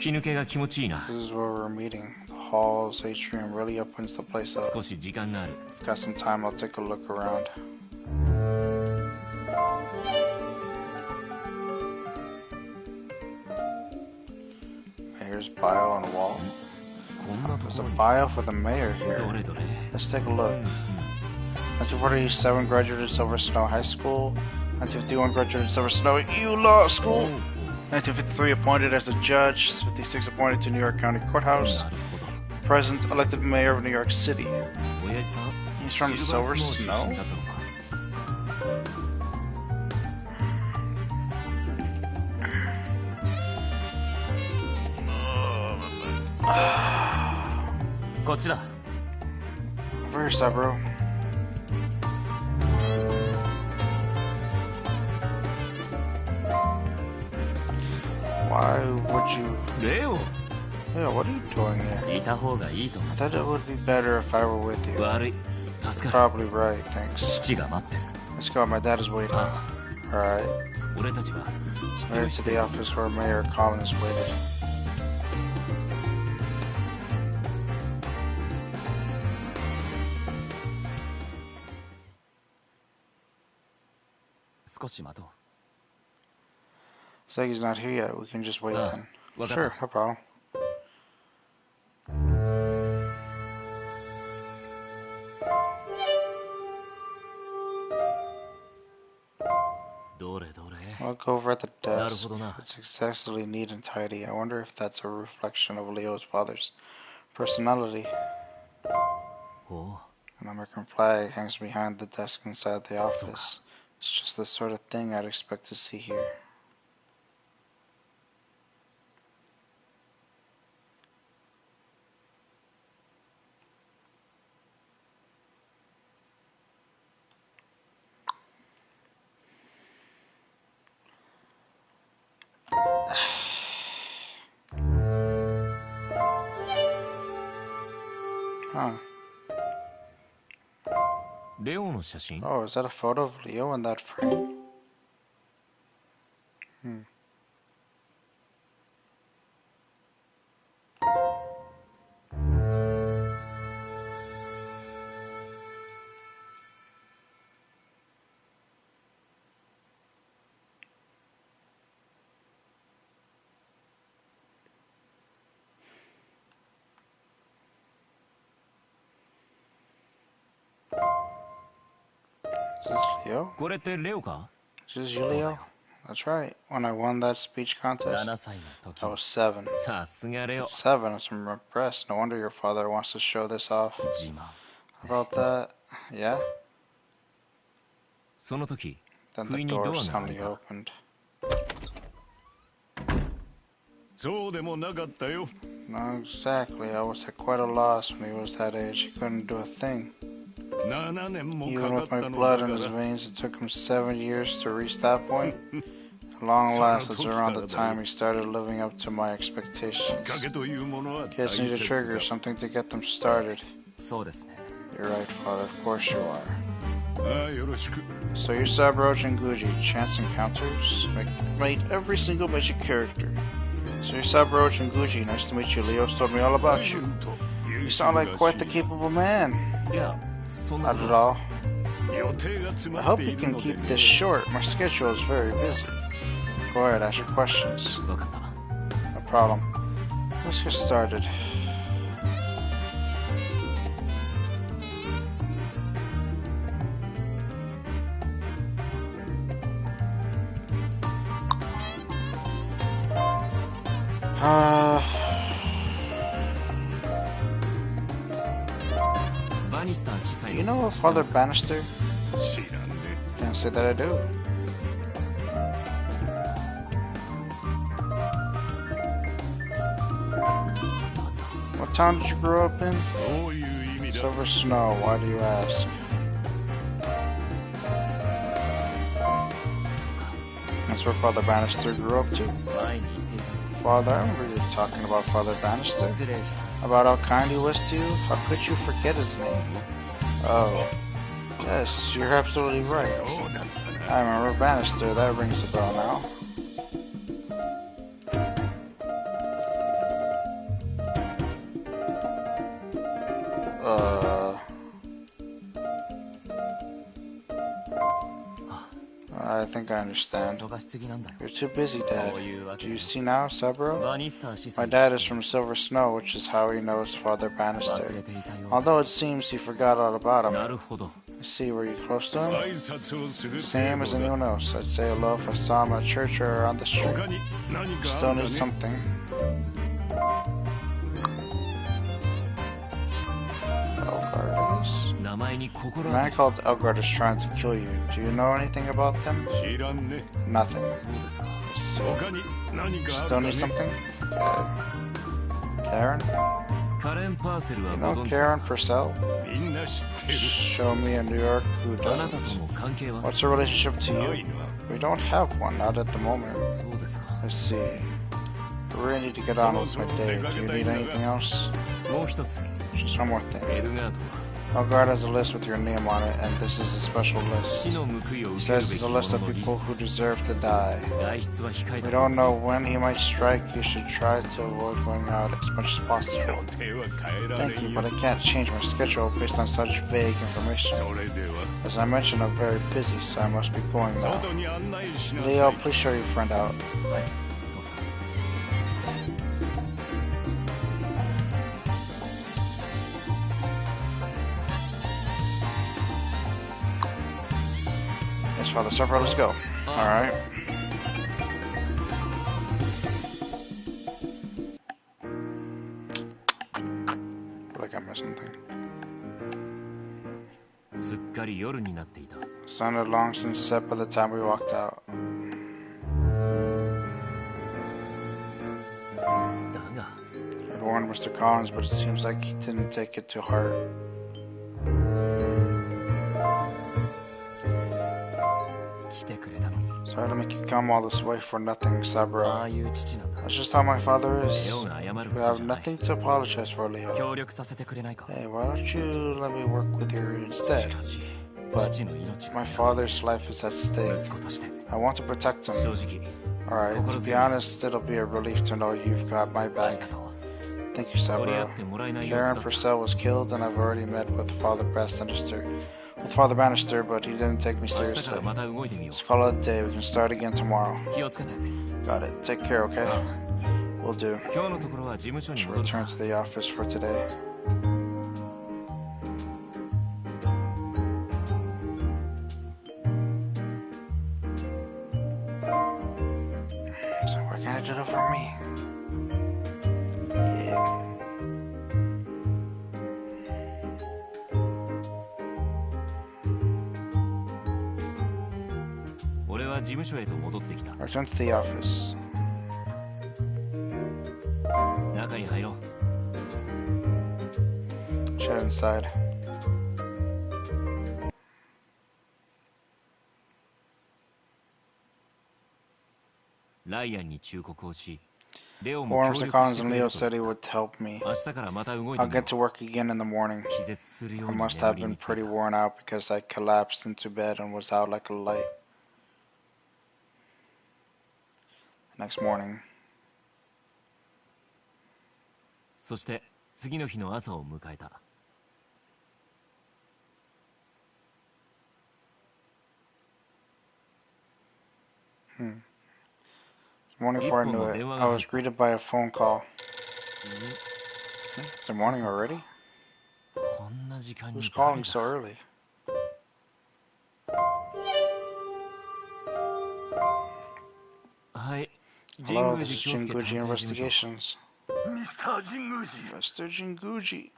This is where we're meeting. The hall's atrium really opens the place up. If I've got some time, I'll take a look around. Mayor's bio on the wall. There's a bio for the mayor here. Let's take a look. 1947 graduated Silver Snow High School. 1951 graduated Silver Snow U Law School. 1953 appointed as a judge. 56 appointed to New York County Courthouse. Present elected mayor of New York City. He's from Silver Snow? Over here, Sabro. Why would you... Leo, what are you doing here? I thought it would be better if I were with you. You're probably right, thanks. Let's go, my dad is waiting. Alright. Headed to the office where Mayor Collins waited. It's like he's not here yet. We can just wait then. Sure, no problem. I'll go over at the desk. It's excessively neat and tidy. I wonder if that's a reflection of Leo's father's personality. An American flag hangs behind the desk inside the office. It's just the sort of thing I'd expect to see here. Huh. Oh, is that a photo of Leo in that frame? Is this Leo? これってレオか？ Is this you, Leo? That's right. When I won that speech contest, 7歳の時 I was 7. さすがレオ 7, I'm impressed. No wonder your father wants to show this off. 自慢 How about that? Yeah? その時 Then 不 the 意にドア door が開い suddenly た opened. そうでもなかったよ。 Not exactly. I was at quite a loss when he was that age. He couldn't do a thing. 7年も Even か with か my ったの blood だ in か his ら。 veins, it took him 7 years to reach that point. At long last, it's around the time he started living up to my きっか expectations. けというものは大 Kids need a 切 trigger, だ。 something to get them started. そうですね You're right, Father. Of course you are. ああ、よろしく。 So you're Sabroach and Guji. Chance encounters? Mate every single magic character. So you're Sabroach and Guji. Nice to meet you. Leo's told me all about you. You sound like quite the capable man. いやそんな Not at all. 予定が詰 I まっ hope て you いる can ので keep ね this short. My schedule is very busy. Go ahead, ask your questions. 分かった No problem. Let's get started. You know Father Bannister? 知らんね。 Can't say that I do. What town did you grow up in? どういう意味だ。 Silver Snow. Why do you ask? That's where Father Bannister grew up too. 前に言ってい Father, I remember you talking about Father た Bannister. 失礼じゃ About how kind he was to you? How could you forget his name? Oh. Yes, you're absolutely right. そうだったな。 I remember Bannister. That rings a bell now. I think I understand. 忙しすぎなんだよ You're too busy, Dad. そういうわけ Do で you see now, Sabro? バニスター司 My 祭 dad is from Silver Snow, which is how he knows Father 忘 Bannister. れていたようだ Although it seems he forgot all about な him. るほど I see, were you close to him? 挨拶をする程 Same as 度だ。 anyone else. I'd say hello if I saw him at church or on the street. 他に何かあ Still るか need ね。 something. Elgardus? 名前に A 心 man 当たり called Elgard is trying to kill you. Do you know anything about them? 知らんね。 Nothing. そうですか 他に何かあ Still る need かね。 something? Karen? カレン・パーセルは You ご know 存知です Karen か Purcell? みんな知ってる。 Show me a New York who あなた doesn't. との関係は What's her relationship to ない you? な。 We don't have one, not at the moment. そうですか Let's see. I really need to get on with my day. Do you need anything else? もう一つ Just one more thing. エルガート Elgard has a list with your name on it, and this is a special は list. 死の報いを It 受ける says べ it's き a 者 list of のリス people ト who deserve to die. 外出は控え We た don't know when he might strike. You should try to avoid going out as much as possible. 予定は変えら Thank れ you, んよ but I。can't change my schedule based on such vague information. それでは As I mentioned, I'm very busy, so I must be going now. 外に案内しなさ Leo, い。 please show your friend out. はいどうぞ Yes, Father Supper, let's go. Alright. Feel like I missed something. すっかり夜になっていた Sun had long since set by the time we walked out. だが I'd warned Mr. Collins, but it seems like he didn't take it to heart. 来てくれたのに Sorry to make you come all this way for nothing, あ Sabro. あいう父なんだ That's just how my father レ is. オが謝る You こと have じゃない nothing to apologize for, Leo. 協力させてくれないか Hey, why don't you let me work with you し instead? かし But 父の命が my father's life is at stake. 息子として I want to protect 正 him. 直 Alright, to be honest, it'll be a relief to know you've got my あり back. がとう Thank you, 取り合 Sabro. ってもらえない様子 Karen だった Purcell was killed, and I've already met with Father Bannister, but he didn't take me 明日か seriously. らまた動いてみよ Let's call it a day. We can start again tomorrow. う気をつけて Got it. Take care, okay? Will do. 今日のところは事務所に Let's 戻る return か to the office for today. Hand it over to me. Yeah. Return to the office. 中に入ろう。 Chat inside. ライアンに忠告をし、レオ Warren も協 Mr. 力 Collins して and くれ Leo ると said he would help me. 明日からまた動いて I'll みよ get to う。 work again in the morning. 気絶するよう I に must 眠 have り been についた pretty worn out because I collapsed into bed and was out like a light. The next morning. そして次の日の朝を迎えた。 Morning before I knew it, I was greeted by a phone call. It's the morning already? こんな時間に Who's 誰 calling だ so early? Hello, this is Jinguji Investigations. Mr. Jinguji.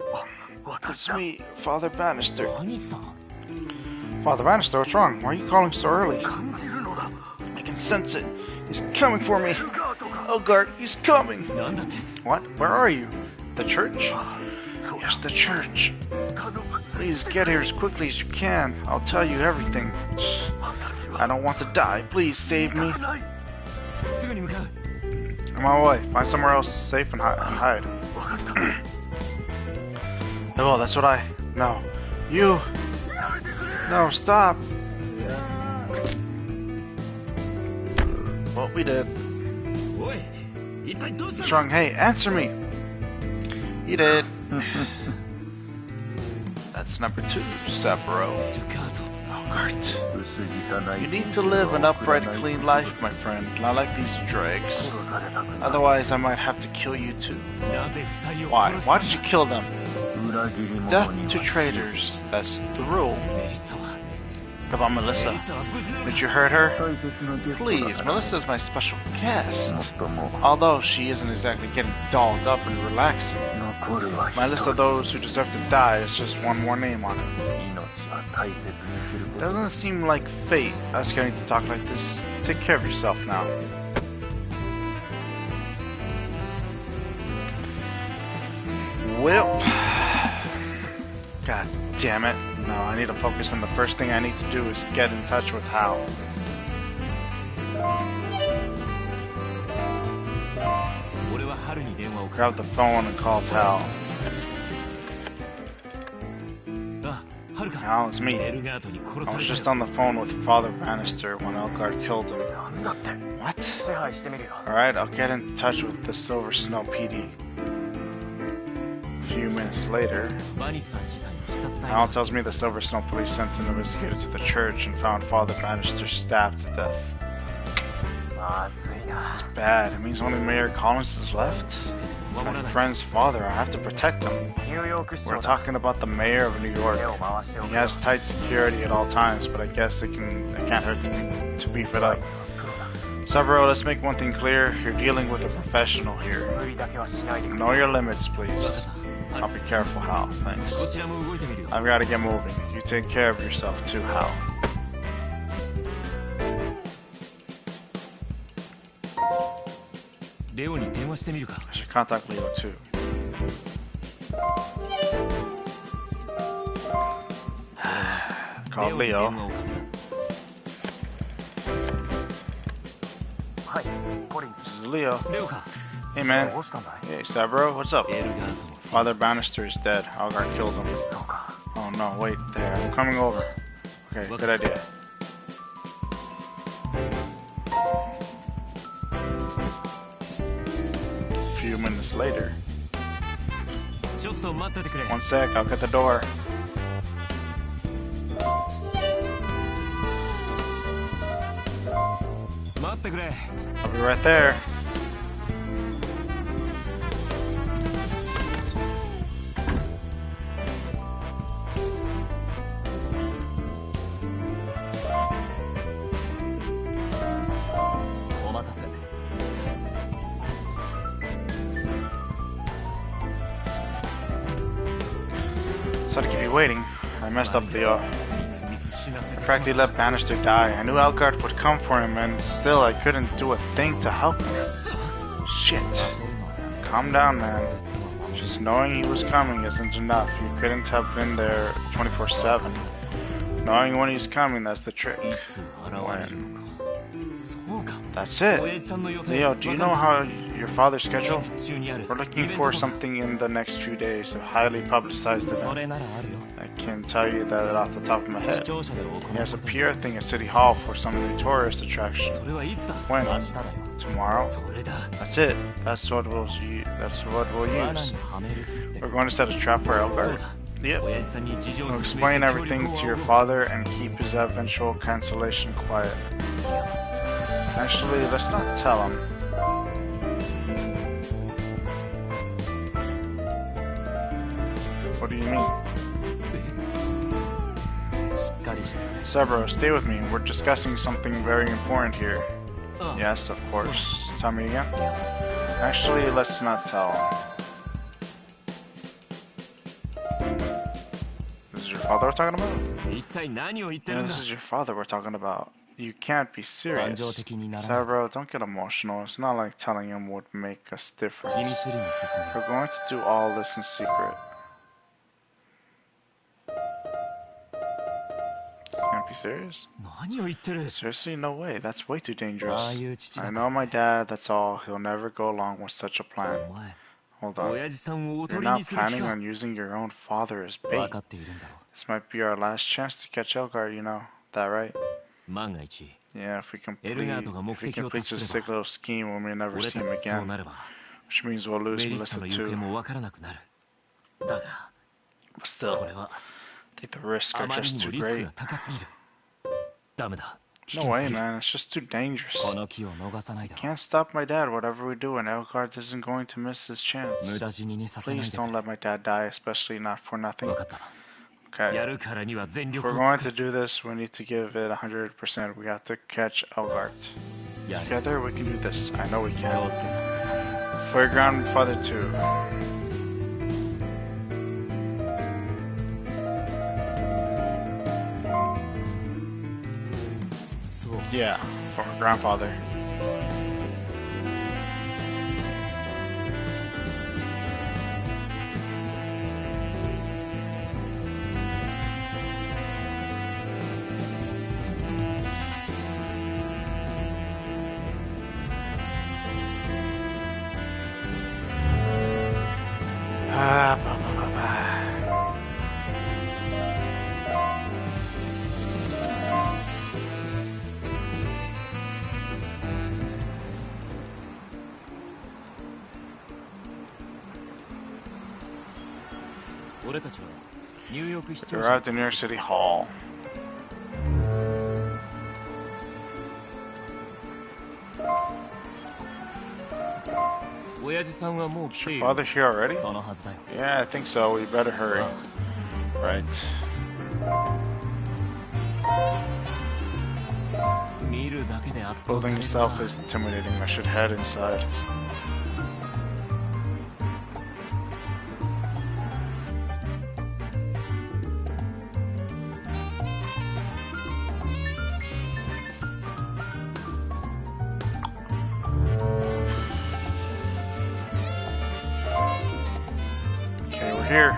It's me, Father Bannister. 何さ Father Bannister, what's wrong? Why are you calling so early? I can sense it. He's coming for me. Elgard, he's coming. なんだって What? Where are you? The church? Yes, the church. Please get here as quickly as you can. I'll tell you everything. I don't want to die. Please save me. すぐに向かう On my way. Find somewhere else safe and hide. Oh, that's what I... No. You! No, stop! What we did. おい一体どうした What's wrong? Hey, answer me! He did. That's number 2, Saburo. ルカート Elgart. You need to live an upright, clean life, my friend. Not like these dregs. Otherwise, I might have to kill you too. なぜ二人を Why? 殺した Why did you kill them? Death to traitors. That's the rule. メリッサは What about メリ Melissa? ッサは無事なのか Did you hurt her? Please, Melissa's my special guest. Although she isn't exactly getting dolled up and relaxing. My list of those who deserve to die is just one more name on it. Doesn't seem like fate us getting to talk like this. Take care of yourself now. Well, God damn it. No, I need to focus on the first thing I need to do is get in touch with Hal. 俺は春に電話を Grabbed the phone and called Hal. あ、春か Hal, it's me. エルガートに殺 I さ was れた just よ on the phone with Father Bannister when Elgard killed him. What? Alright, I'll get in touch with the Silver Snow PD. A few minutes later, バニスター司祭に視察隊 Hal が tells me the Silver Snow police sent an investigator to the church and found Father Bannister stabbed to death. This is bad. It means only Mayor Collins is left? It's my friend's father. I have to protect him. We're talking about the mayor of New York. He has tight security at all times, but I guess it can't hurt to beef it up. Saburo, let's make one thing clear. You're dealing with a professional here. Know your limits, please. I'll be careful, Hal. こ Thanks. ちらも動いてみるよ I've got to get moving. You take care of yourself too, Hal. Leo に電話してみるか I should contact Leo too. Call レオに電 Leo. 話をかける This is Leo. レオか Hey man. Hey Saburo, what's up? エルガートの Father Bannister is dead. Elgard killed him. Oh no, wait there. I'm coming over. Okay, good idea. A few minutes later. ちょっと待っててくれ One sec, I'll get the door. I'll be right there. Sorry to keep you waiting. I messed up, Leo. みすみす死なせ I てしまっ practically let Bannister die. I knew Elgart would come for him, and still I couldn't do a thing to help him. Shit. 焦るのはやめろ Calm down, man. ずっとは守る Just knowing he was coming isn't enough. You couldn't have been there 24/7. Knowing when he's coming, that's the trick. いつ現れるのかそうか That's 親 it. 父さんの予定 Leo, do you know how your father's 現 schedule? 実中にある We're イ looking ベント for とか something in the next few days, a highly publicized そ event. れならあるよ I can tell you that off the top of my 視 head. 聴者で行う There's a ことに PR thing at City Hall for some new tourist attraction. それはいつだ When? 明日だよ Tomorrow? それだ That's it. That's what we'll罠 use. にはめるって We're going to set a trap for そう Elgart. だ Yep. 親父さんに事情を We'll 説明し explain て協 everything 力を to your 仰ぐ father and keep his eventual cancellation quiet. Actually, let's not tell him. What do you mean? しっかりしてくれ Severo, stay with me. We're discussing something very important here. あ Yes, of course. Tell me again. Actually, let's not tell him. This is your father we're talking about? 一体何を言ってる Yeah, んだ this is your father we're talking about. You can't be serious. 感情的にならない Severo, don't get emotional. It's not like telling him would make us 秘 difference. 密裏に進める We're going to do all this in secret. Can't be serious? 何を言ってる Seriously, no way. That's way too ああ dangerous. いう父だ I か know my dad, that's all. He'll never go along with such a お plan. 前 Hold on. 親父さんをお You're とりに not する気 planning か on using your own father as 分 bait. かっているんだろ This might be our last chance to catch Elgar, you know. That right? う万が一 Yeah, if we complete, Elgato が目 if we 的を complete 達 this すれば sick little scheme, we may never 俺 see た him ちそう again. なれば Which means we'll lose メリッサ Melissa の行方 too. も分からなくなるだが But こ still, れは I think the risks あ are まり just に too もリスク great. が高すぎるダメだ危 No 険 way, すぎる man. It's just too dangerous. この機を逃さないだろ Can't stop my dad, whatever we do, and Elgard isn't going to miss his 無 chance. 駄死ににさせない Please で don't let my dad die, especially not for nothing. 分かった Okay. やるからには全 If 力 we're を going 尽 to くす do this, we need to give it 100%. We have to catch Elgart. やる Together, we can do this. I know we 陽 can. 介さん For your grandfather, too. Yeah, for my grandfather. Ah, ba, ba, ba, ba. They arrived in New York City Hall. Is your father here already? そのはずだよ Yeah, I think so. We better hurry. Right. 見るだけで圧倒 Building され itself る is intimidating. I should head inside. Okay, we're here.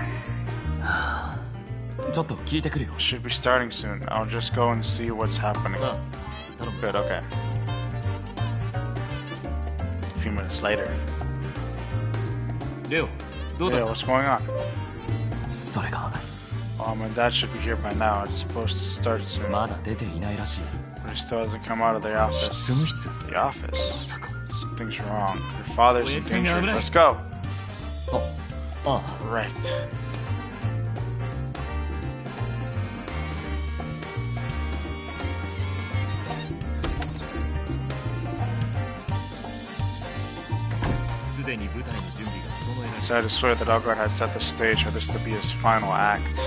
ちょっと聞いてくるよ Should be starting soon. I'll just go and see what's happening. あ頼む Good, okay. A few minutes later. レオどう Yeah, だ what's going on? それが Oh, my dad should be here by now. It's supposed to start soon. まだ出ていないらしい But he still hasn't come out of the 執 office. 務室 The office? まさか Something's wrong. Your father's in danger. Let's go. ああ Right. Decided to swear that Elgard had set the stage for this to be his final act.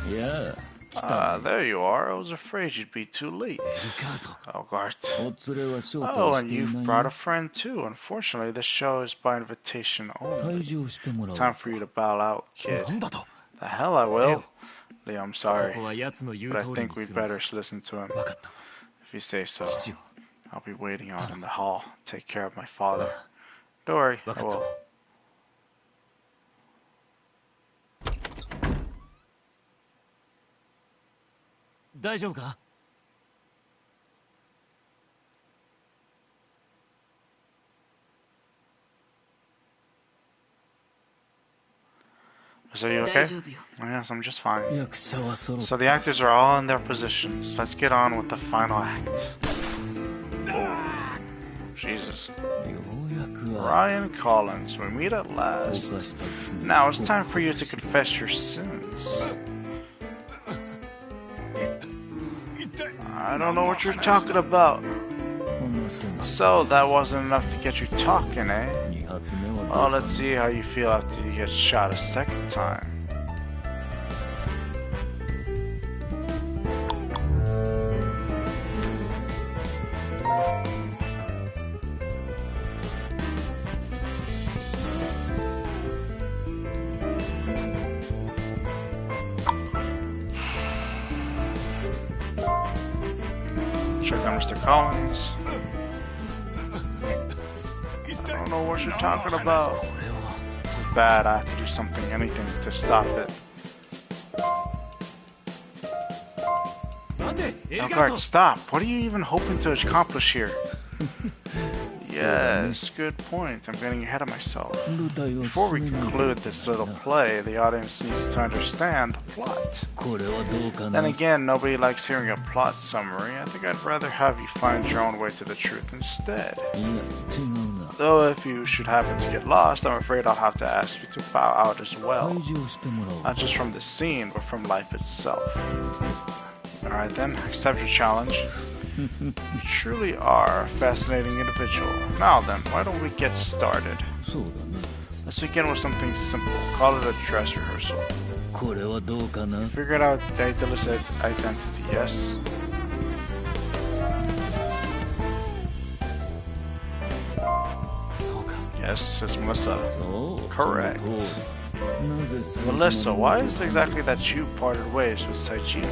いや There you are. I was afraid you'd be too late. カート Elgard. お連れは招待 Oh, し and てい you've ない brought よ a friend too. Unfortunately, this show is by invitation 退 only. 場してもらおう Time for you to bow out, kid. なんだと The hell I will. Leo, I'm こ sorry, こは奴の言う but I 通り think に we するんだ better listen to him. 分かった。 If you say so, 父を I'll be waiting out in the hall. Take care of my father. Don't worry, I will. 大丈夫か So you 大 okay? 丈夫よ。 Yes, I'm just fine. 役者は揃っ So the actors are all in their positions. Let's get on with the final act. Oh, Jesus. た。ようやくは Ryan Collins, we meet at 犯 last. した罪 Now it's time for you to confess your sins. I don't know what you're talking about. 話せない。 So that wasn't enough to get you talking, eh? 2発目は Well, let's see how you feel after you get shot a second time. Check on Mr. Collins. I don't know what you're talking about. This is bad. I have to do something, anything to stop it. 待てエリ Now, カー Clark, ト stop. What are you even hoping to accomplish here? Yes, good point. I'm getting ahead of myself. 舞台は Before we 進めない conclude this little play, the audience needs to understand the plot. これはどうかな Then again, nobody likes hearing a plot summary. I think I'd rather have you find your own way to the truth instead. いや違うな Though if you should happen to get lost, I'm afraid I'll have to ask you to bow out as 退 well. 場してもらおう Not just from the scene, but from life itself. Alright then, accept your challenge. You truly are a fascinating individual. Now then, why don't we get started? そうだね Let's begin with something simple. Call it a dress rehearsal. これはどうかな Figured out DAEDALUS' identity, yes? Yes, it's Melissa. そう Correct. その通りなぜ最初の Melissa, why is it exactly that you parted ways with Saejima?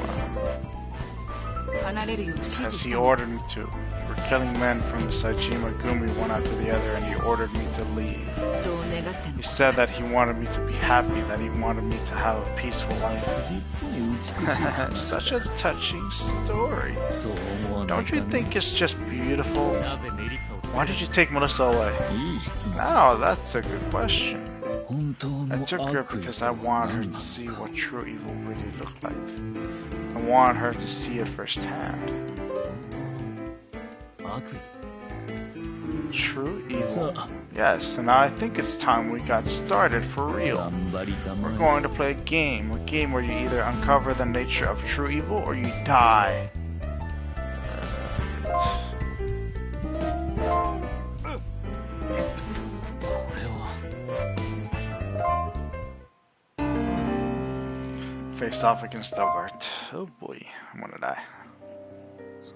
離れるよう指示 As し he たの。 ordered me to. You were killing men from the Saejima Gumi one after the other, and he ordered me to leave. そう願ってん He の。 said that he wanted me to be happy, that he wanted me to have a peaceful life. 実に美しい話 Such a touching story. そう思わない Don't か you な think it's just beautiful? なぜメリッサを Why did you take Melissa away? いい質問 Now, that's a good question. 本当の I 悪 took her 意 because I とは want her 何 to な see のか what true evil really looked like. I want her to see it firsthand. 悪意 True evil. さあ Yes, and now I think it's time we got started for real. 頑張りたま We're え going to play a game where you either uncover the nature of true evil or you die. Face off against Delgart. Oh boy, I'm gonna die.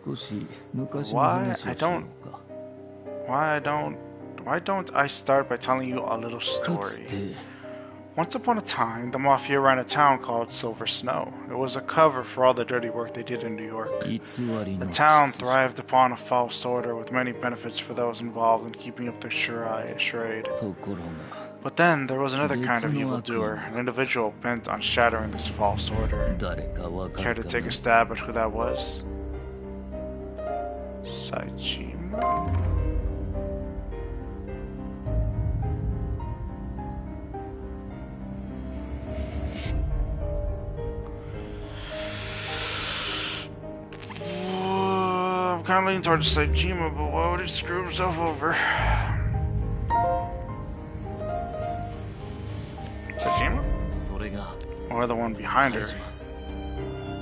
少し昔の Why 話 I をしよ don't うか Why don't I start by telling you a little かつ story? て Once upon a time, the Mafia ran a town called Silver Snow. It was a cover for all the dirty work they did in New York. 偽り The の town 秩序 thrived upon a false order with many benefits for those involved in keeping up the charade. ところが But then there was another kind of evildoer, an individual bent on shattering this false order. 誰かわか Care る to か take な a stab at who that was? Saejima? I'm kind of leaning towards Saejima, but why would he screw himself over? Saejima? それが Or the one behind her?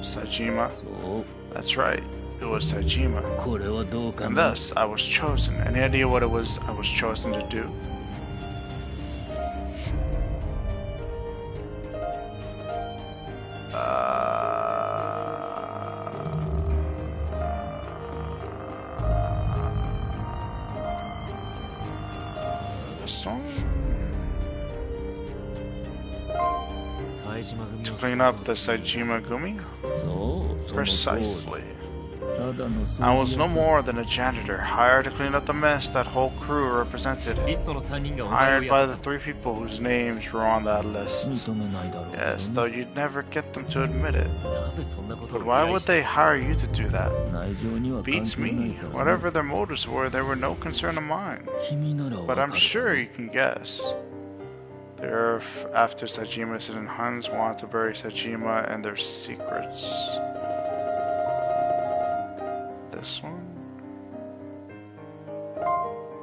最初 Saejima. そう That's right. It was Saejima. これはどうか And な thus, I was chosen. Any idea what it was I was chosen to do? This one? To clean up the Saejima Gumi? そう、その通り。 Precisely. ただの掃 I 除 was 屋 no さん more than a janitor, hired to clean up the mess that whole crew represented. リストの3人がお前を Hired や by っ the 3 people whose names were on that list. 認めないだろうけど Yes, ね though you'd never get them to admit it. なぜそんなことを But 依 why 頼 would した they hire you to do that? 内情には関 Beats 係ない me. からね Whatever their motives were, they were no concern of mine. 君なら But わか I'm る sure you can guess. The earth after Saejima's hidden Huns wanted to bury Saejima and their secrets. This one?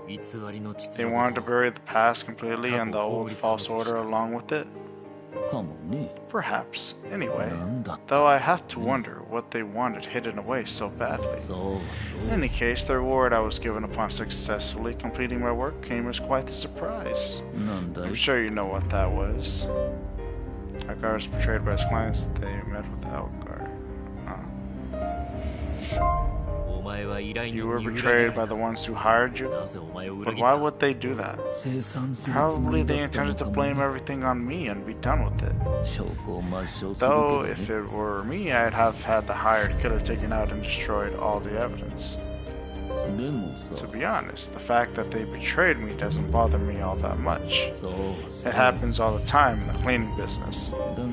偽りの秩 They 序 wanted to と bury the past completely and the old false order along with it? かもね Perhaps. Anyway, なんだ though I have to wonder what they wanted hidden away so badly. そう In any case, the reward I was given upon successfully completing my work came as quite a surprise. そうなんだい I'm sure you know what that was. Algar was betrayed by his clients that they met with Algar. お前は依頼 You 人 were に裏切 betrayed ら by れ the た ones who hired you? なぜお前を裏 But 切っ why た would they do that? 生産するつも Probably り they だったの intended to かも blame ね everything on me and be done with it. 証拠を抹消するけ Though, ど if ね it were me, I'd have had the hired killer taken out and destroyed all the evidence. でもさ To be honest, the fact that they betrayed me doesn't bother me all that much. そう It happens all the time in the cleaning business. だが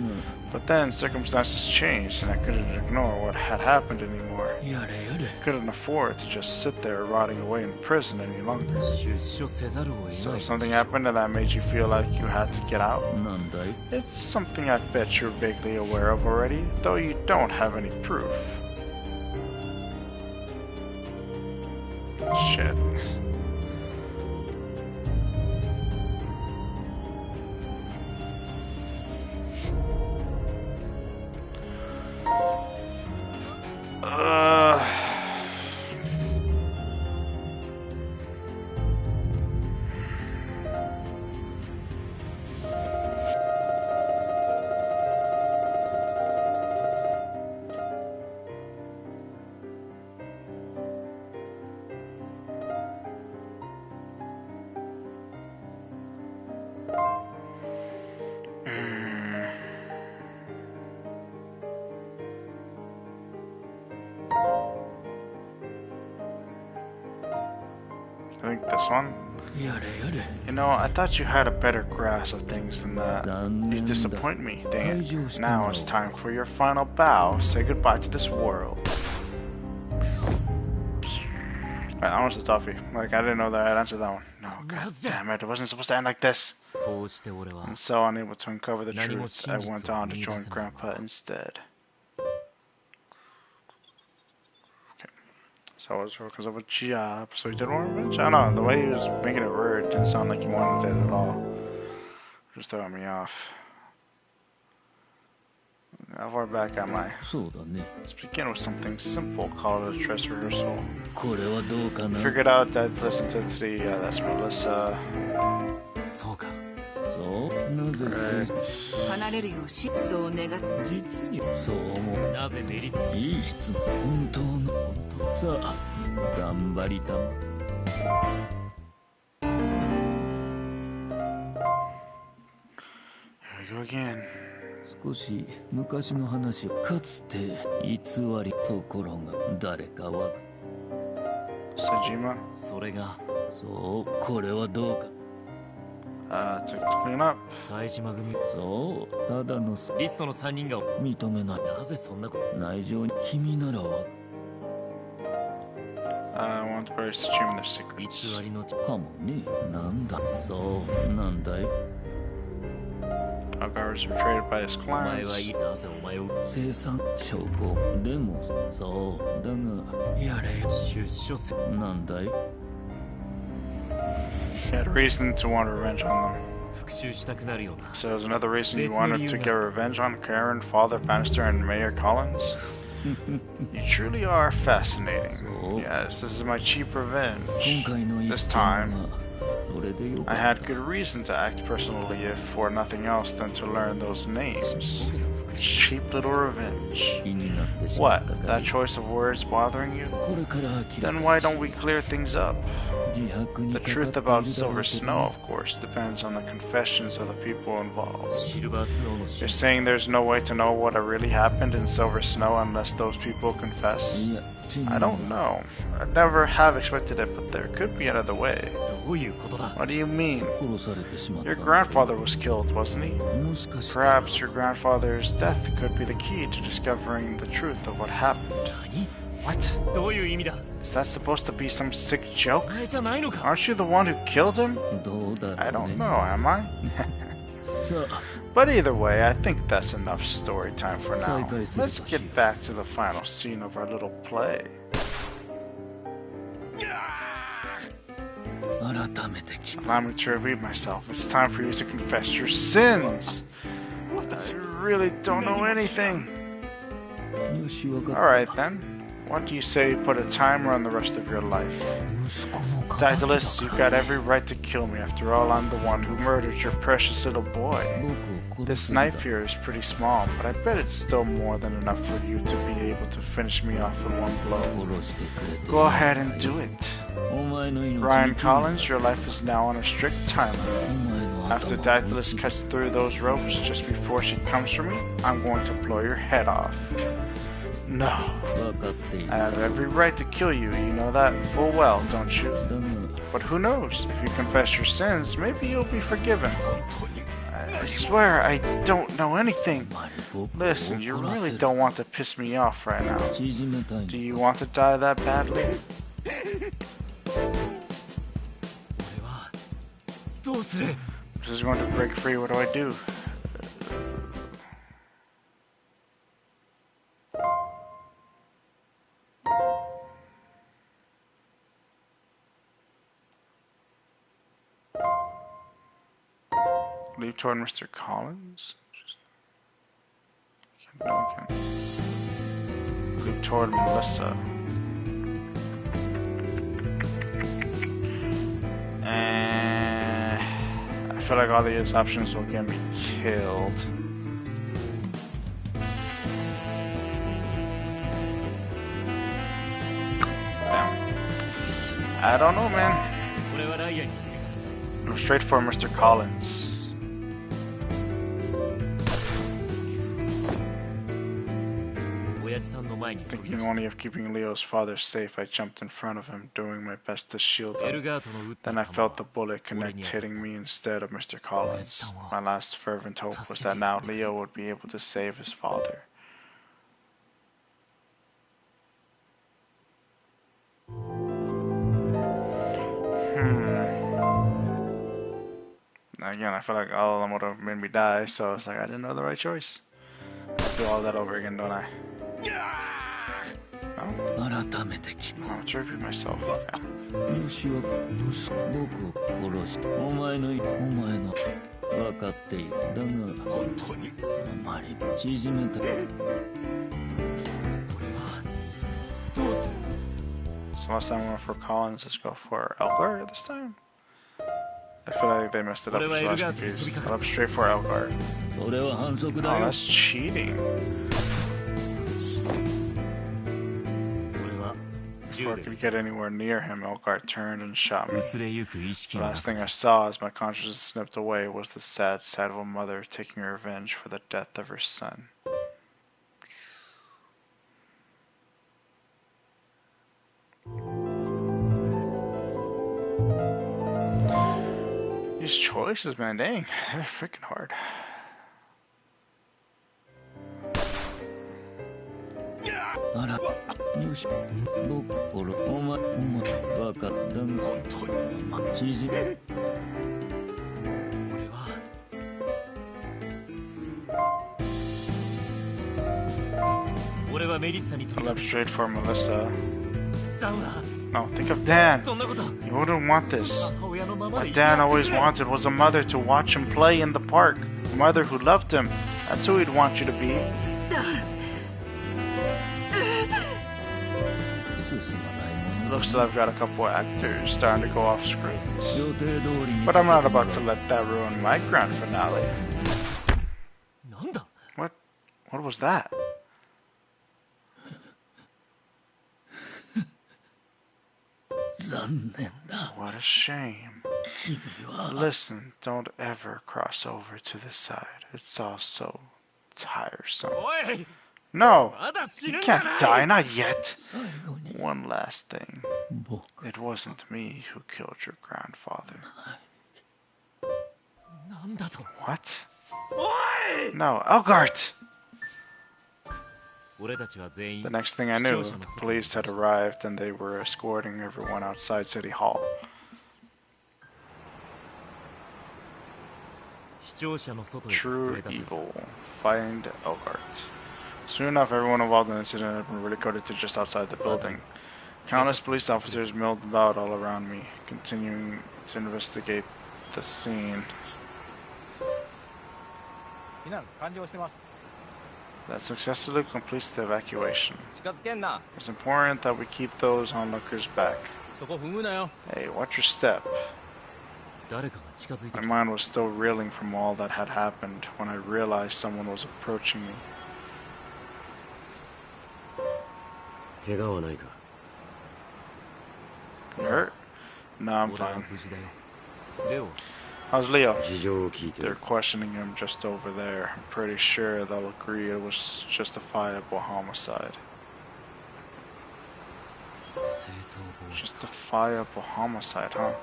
But then circumstances changed and I couldn't ignore what had happened anymore. やれやれ Couldn't afford to just sit there rotting away in prison any longer. 出所せざるを得 So ない something happened and that made you feel like you had to get out? なんだい It's something I bet you're vaguely aware of already, though you don't have any proof. Shit. Uh... I think this one. やれやれ You know, I thought you had a better grasp of things than that. 残 You 念だ disappoint me, dang 退場 it. してもらお Now う it's time for your final bow. Say goodbye to this world. That one's a toughie. Like, I didn't know that I'd answer that one. No, god damn it. It wasn't supposed to end like this. こうして俺は And so, unable to uncover the 何も truth, I 真実を went on to 見出 join せない Grandpa instead. Okay. So it was because of a job. So he did want revenge? I don't know. The way he was making it weird didn't sound like he wanted it at all. Just throwing me off. How far back am I? そうだね Let's begin with something simple called a dress rehearsal. これはどうかな Figured out that listened to the that's Melissa. そうかそうなぜせ Right. 離れるようしそう願っ実にそう思うなぜメリいい質問本当のさあ頑張りたま Here we go again. 少し昔の話をかつて偽りところが誰かは Saejima. それがそうこれはどうか To clean up. 冴島組そうただのリストの3人が認めないなぜそんなこと内情に君ならは I want to bury Saejima and their 偽 secrets. りのかもねなんだそうなんだい Algar was betrayed by his お前 clients. はいいなぜお前を生産証拠でもそうだがやれ出所せなんだい He had reason to want revenge on them. 復讐したくなるような So there's another reason you wanted to get revenge on Karen, Father Bannister, and Mayor Collins? You truly are fascinating. Yes, this is my cheap 今 revenge. 回の一 This 件 time, はそれでよか I っ had good reason to act personally if for nothing else than to learn those names. Cheap little た revenge. 気になってしま What? ったか That choice of words bothering you? これから明ら Then か why にし don't we clear things up? The truth about Silver Snow, of course, depends on the confessions of the people involved. シルバースノーの You're 真 saying there's no way to know what really happened in Silver Snow unless those people confess? いや違う I don't know. I never have expected it, but there could be another way. どういうことだ What do you mean? 殺されてしまった Your grandfather was killed, wasn't he? もしかして Perhaps your grandfather's death could be the key to discovering the truth of what happened. 何 What? どういう意味だ Is that supposed to be some sick joke? お前じゃないのか Aren't you the one who killed him? どうだろうね I don't know, am I? さあ But either way, I think that's enough story time for now. 再開するとし Let's よう get back to the final scene of our little play. 改めて聞く Allow me to repeat myself. It's time for you to confess your sins. I really don't know anything. よしわかった Alright then. What do you say you put a timer on the rest of your life? 息子の仇 Daedalus, you've got every right to kill me. After all, I'm the one who murdered your precious little boy. 僕を殺 This すんだ knife here is pretty small, but I bet it's still more than enough for you to be able to finish me off in one blow. 殺してくれて Go ahead and do it. お前の命に Ryan Collins, your life is now on a strict timer. お前の After 頭を Daedalus cuts through those ropes just before she comes for me, I'm going to blow your head off. No. 分かっている I have every right to kill you, you know that full well, don't you? だが But who knows? If you confess your sins, maybe you'll be forgiven. I swear I don't know anything. お前僕を Listen, you 殺せ really る don't want to piss me off right now. 縮めたい Do の you want to die that badly? 俺はどうする This is going to break free. What do I do? Leave toward Mr. Collins? No, okay. Leave toward Melissa. And I feel like all these options will get me killed. Damn. I don't know, man. 俺はライアンに Go straight for Mr. Collins. 親父さんの前に飛び出 Thinking した only of keeping Leo's father safe, I jumped in front of him, doing my best to shield エル him. ガートの撃った Then I 弾 felt the は bullet connect, hitting me instead of Mr. Collins. My last fervent hope was that now Leo would be able to save his father. Again, I feel like all of them would have made me die, so it's like I didn't know the right choice. Do all that over again, don't I? No? 改めて聞く I'll have to repeat myself. Okay. よしは息子僕を殺したお前の分かっているだが本当にあまり縮めた So last time we went for Collins, let's go for Elgar this time. I feel like they messed it up, so I was confused. I went straight for Elgar. それは反則 Oh, だよ that's cheating. 俺は Before I could get anywhere near him, Elgar turned and shot me. 薄れゆく意識 The の last 中 thing I saw as my consciousness slipped away was the sad sight of a mother taking revenge for the death of her son. These choices, man, dang, they're freaking hard. あらよし僕お前分かったが本当にま縮め俺は 俺はメリッサに I 飛びか left け straight for Melissa. ダウンだ No, think of Dan. そんなこと You wouldn't want this. 母親のままで What いて Dan やって always くれ wanted was a mother to watch him play in the park. A mother who loved him. That's who he'd want you to be. 進まないもの Looks like I've got a couple of actors starting to go off script. 予定通りに But さ I'm せ not てもら about う to let that ruin my grand finale. なんだ What was that? ず残念だ。 What a shame. 君は Listen, don't ever cross over to this side. It's all so tiresome. おい No! まだ死 You ぬんじゃ can't ない die, not yet! 最後に One last thing. 僕 It wasn't me who killed your grandfather. なんだと What? おい No, Elgart! 俺たちは全員 The next thing I knew, the police had arrived and they were escorting everyone outside City Hall. 視聴者の外へ True 連れ出せ evil. Find Elgart. Soon enough, everyone involved in the incident had been relocated to just outside the building. Countless police officers milled about all around me, continuing to investigate the scene. That successfully completes the evacuation. It's important that we keep those onlookers back. そこ踏むなよ Hey, watch your step. 誰かが近づいて My きた mind was still reeling from all that had happened when I realized someone was approaching me. 怪我はないか You hurt? No, I'm 俺は fine. 無事だよレオ How's Leo? 事情を聞いて They're る questioning him just over there. I'm pretty sure they'll agree it was justifiable homicide. 正当防衛 Justifiable homicide, huh?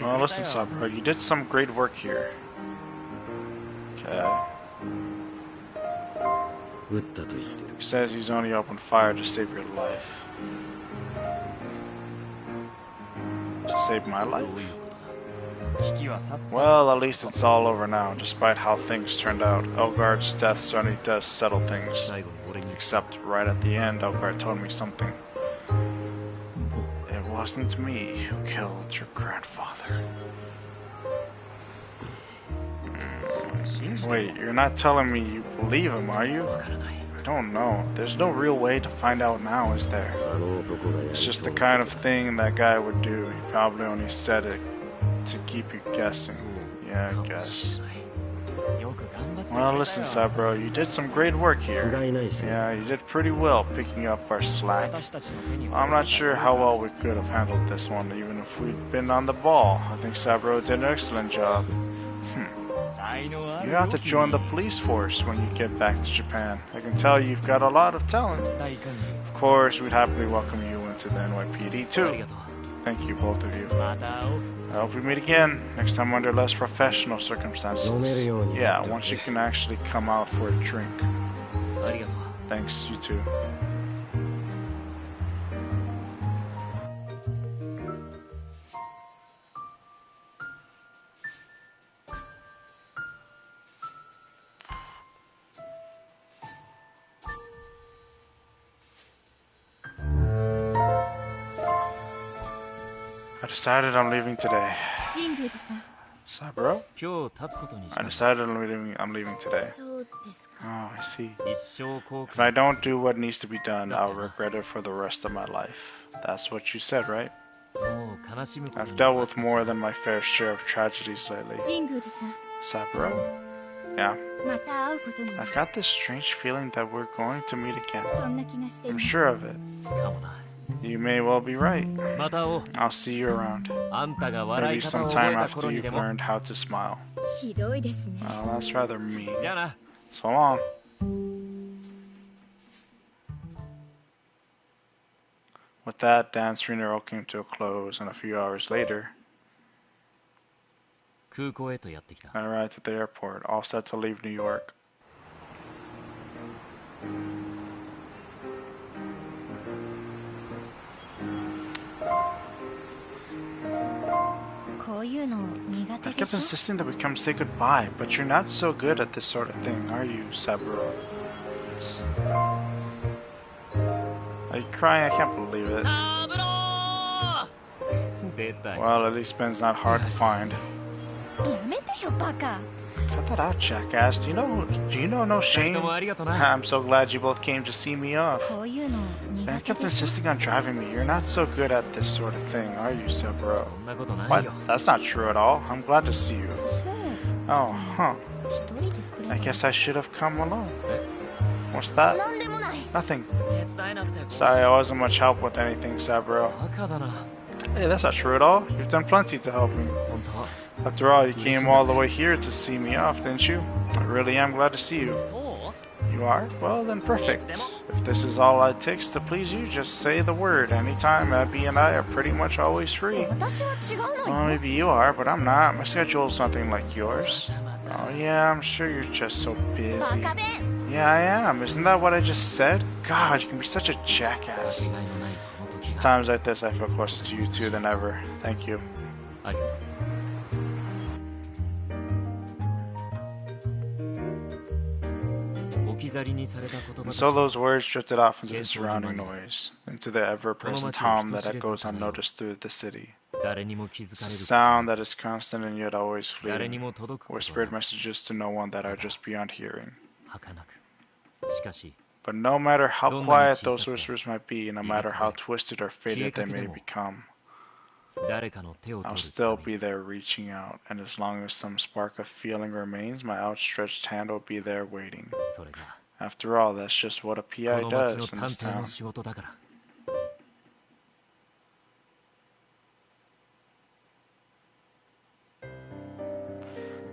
Oh, listen, Sabra, you did some great work here. Okay. 撃ったと言ってる He says he's only opened fire to save your life. To save my life? 危機は去った Well, at least it's all over now, despite how things turned out. Elgard's death certainly does settle things. 最後に俺に Except right at the end, Elgard told me something. It wasn't me who killed your grandfather. Wait, you're not telling me you believe him, are you? わからない I don't know. There's no real way to find out now, is there? あの男がや It's り just そ the う kind of thing that guy would do. He probably only said it to keep you guessing. Yeah, か I もし guess. れないよく頑張ってくれた Well, よ listen, Sabro, you did some great work 不 here. 甲斐ないし Yeah, you did pretty well picking up our slack. 私たちの手に I'm not sure how well we could have handled this one, even if we'd been on the ball. I think Sabro did an excellent job. 才能ある You よ have to join the police force when you get back to Japan. I can tell you've got a lot of talent. 大歓迎 Of course, we'd happily welcome you into the NYPD あり too. がと Thank you, both of you. うまた会おう I hope we meet again, next time under less professional circumstances. 飲めるように Yeah, なったね once you can actually come out for a drink. ありがとう Thanks, you too. I decided I'm leaving today. 神宮寺さん Saburo? 今日立つことにし I た decided I'm leaving today. そうですか Oh, I see. 一生後 If I 悔 don't do what needs to be done, I'll regret it for the rest of my life. That's what you said, right? もう悲しむこと I've に dealt with more than my fair share of tragedies lately. 神宮寺さん Saburo? Yeah. また会うことに I've got this strange feeling that we're going to meet again. そんな気がしてい I'm ます sure of it. かもな You may well be right. また会おう I'll see you around. あんたが笑 Maybe い方を覚 sometime えた after 頃に you've でも learned how to smile. ひどいですね Well, that's rather mean. じゃあな So long. With that, Dan's funeral came to a close, and a few hours later, 空港へとやってきた I arrived at the airport, all set to leave New York. こういうの苦 I 手で kept しょ insisting that we come say goodbye, but you're not so good at this sort of thing, are you, Saburo? Are you crying? I can't believe it. サブロー出たよ Well, at least Ben's not hard to find. やめてよバカ Cut that out, jackass. Do you know no 二人 shame? ともありがとな I'm so glad you both came to see me off. こういうの And I 苦手 kept でしょ insisting on driving me. You're not so good at this sort of thing, are you, そ Saburo? んなことない What? よ That's not true at all. I'm glad to see you. そう Oh, huh. 一人で来れば I guess I should have come alone. What's that? Nothing. Sorry, I wasn't much help with anything, Saburo. Hey, that's not true at all. You've done plenty to help me. After all, you came all the way here to see me off, didn't you? I really am glad to see you. You are? Well, then perfect. If this is all it takes to please you, just say the word. Anytime, Abby and I are pretty much always free. Well, maybe you are, but I'm not. My schedule's nothing like yours. Oh yeah, I'm sure you're just so busy. Yeah, I am. Isn't that what I just said? God, you can be such a jackass. It's times like this I feel closer to you two than ever. Thank you. And so those words drifted off into the surrounding noise, into the ever-present hum that echoes unnoticed through the city. It's a sound that is constant and yet always fleeting, whispered messages to no one that are just beyond hearing. But no matter how quiet those whispers might be, no matter how twisted or faded they may become, I'll still be there reaching out, and as long as some spark of feeling remains, my outstretched hand will be there waiting. After all, that's just what a PI does in this town.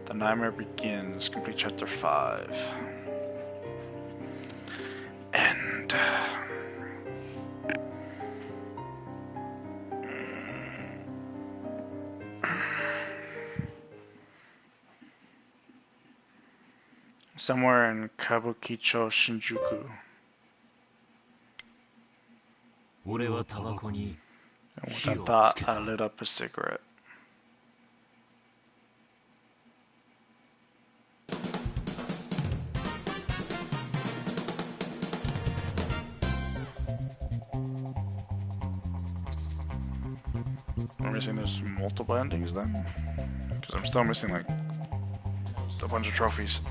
The nightmare begins, complete chapter 5. And somewhere in Kabukicho, Shinjuku. And with that thought, I lit up a cigarette. I'm missing there's multiple endings then? Because I'm still missing like a bunch of trophies.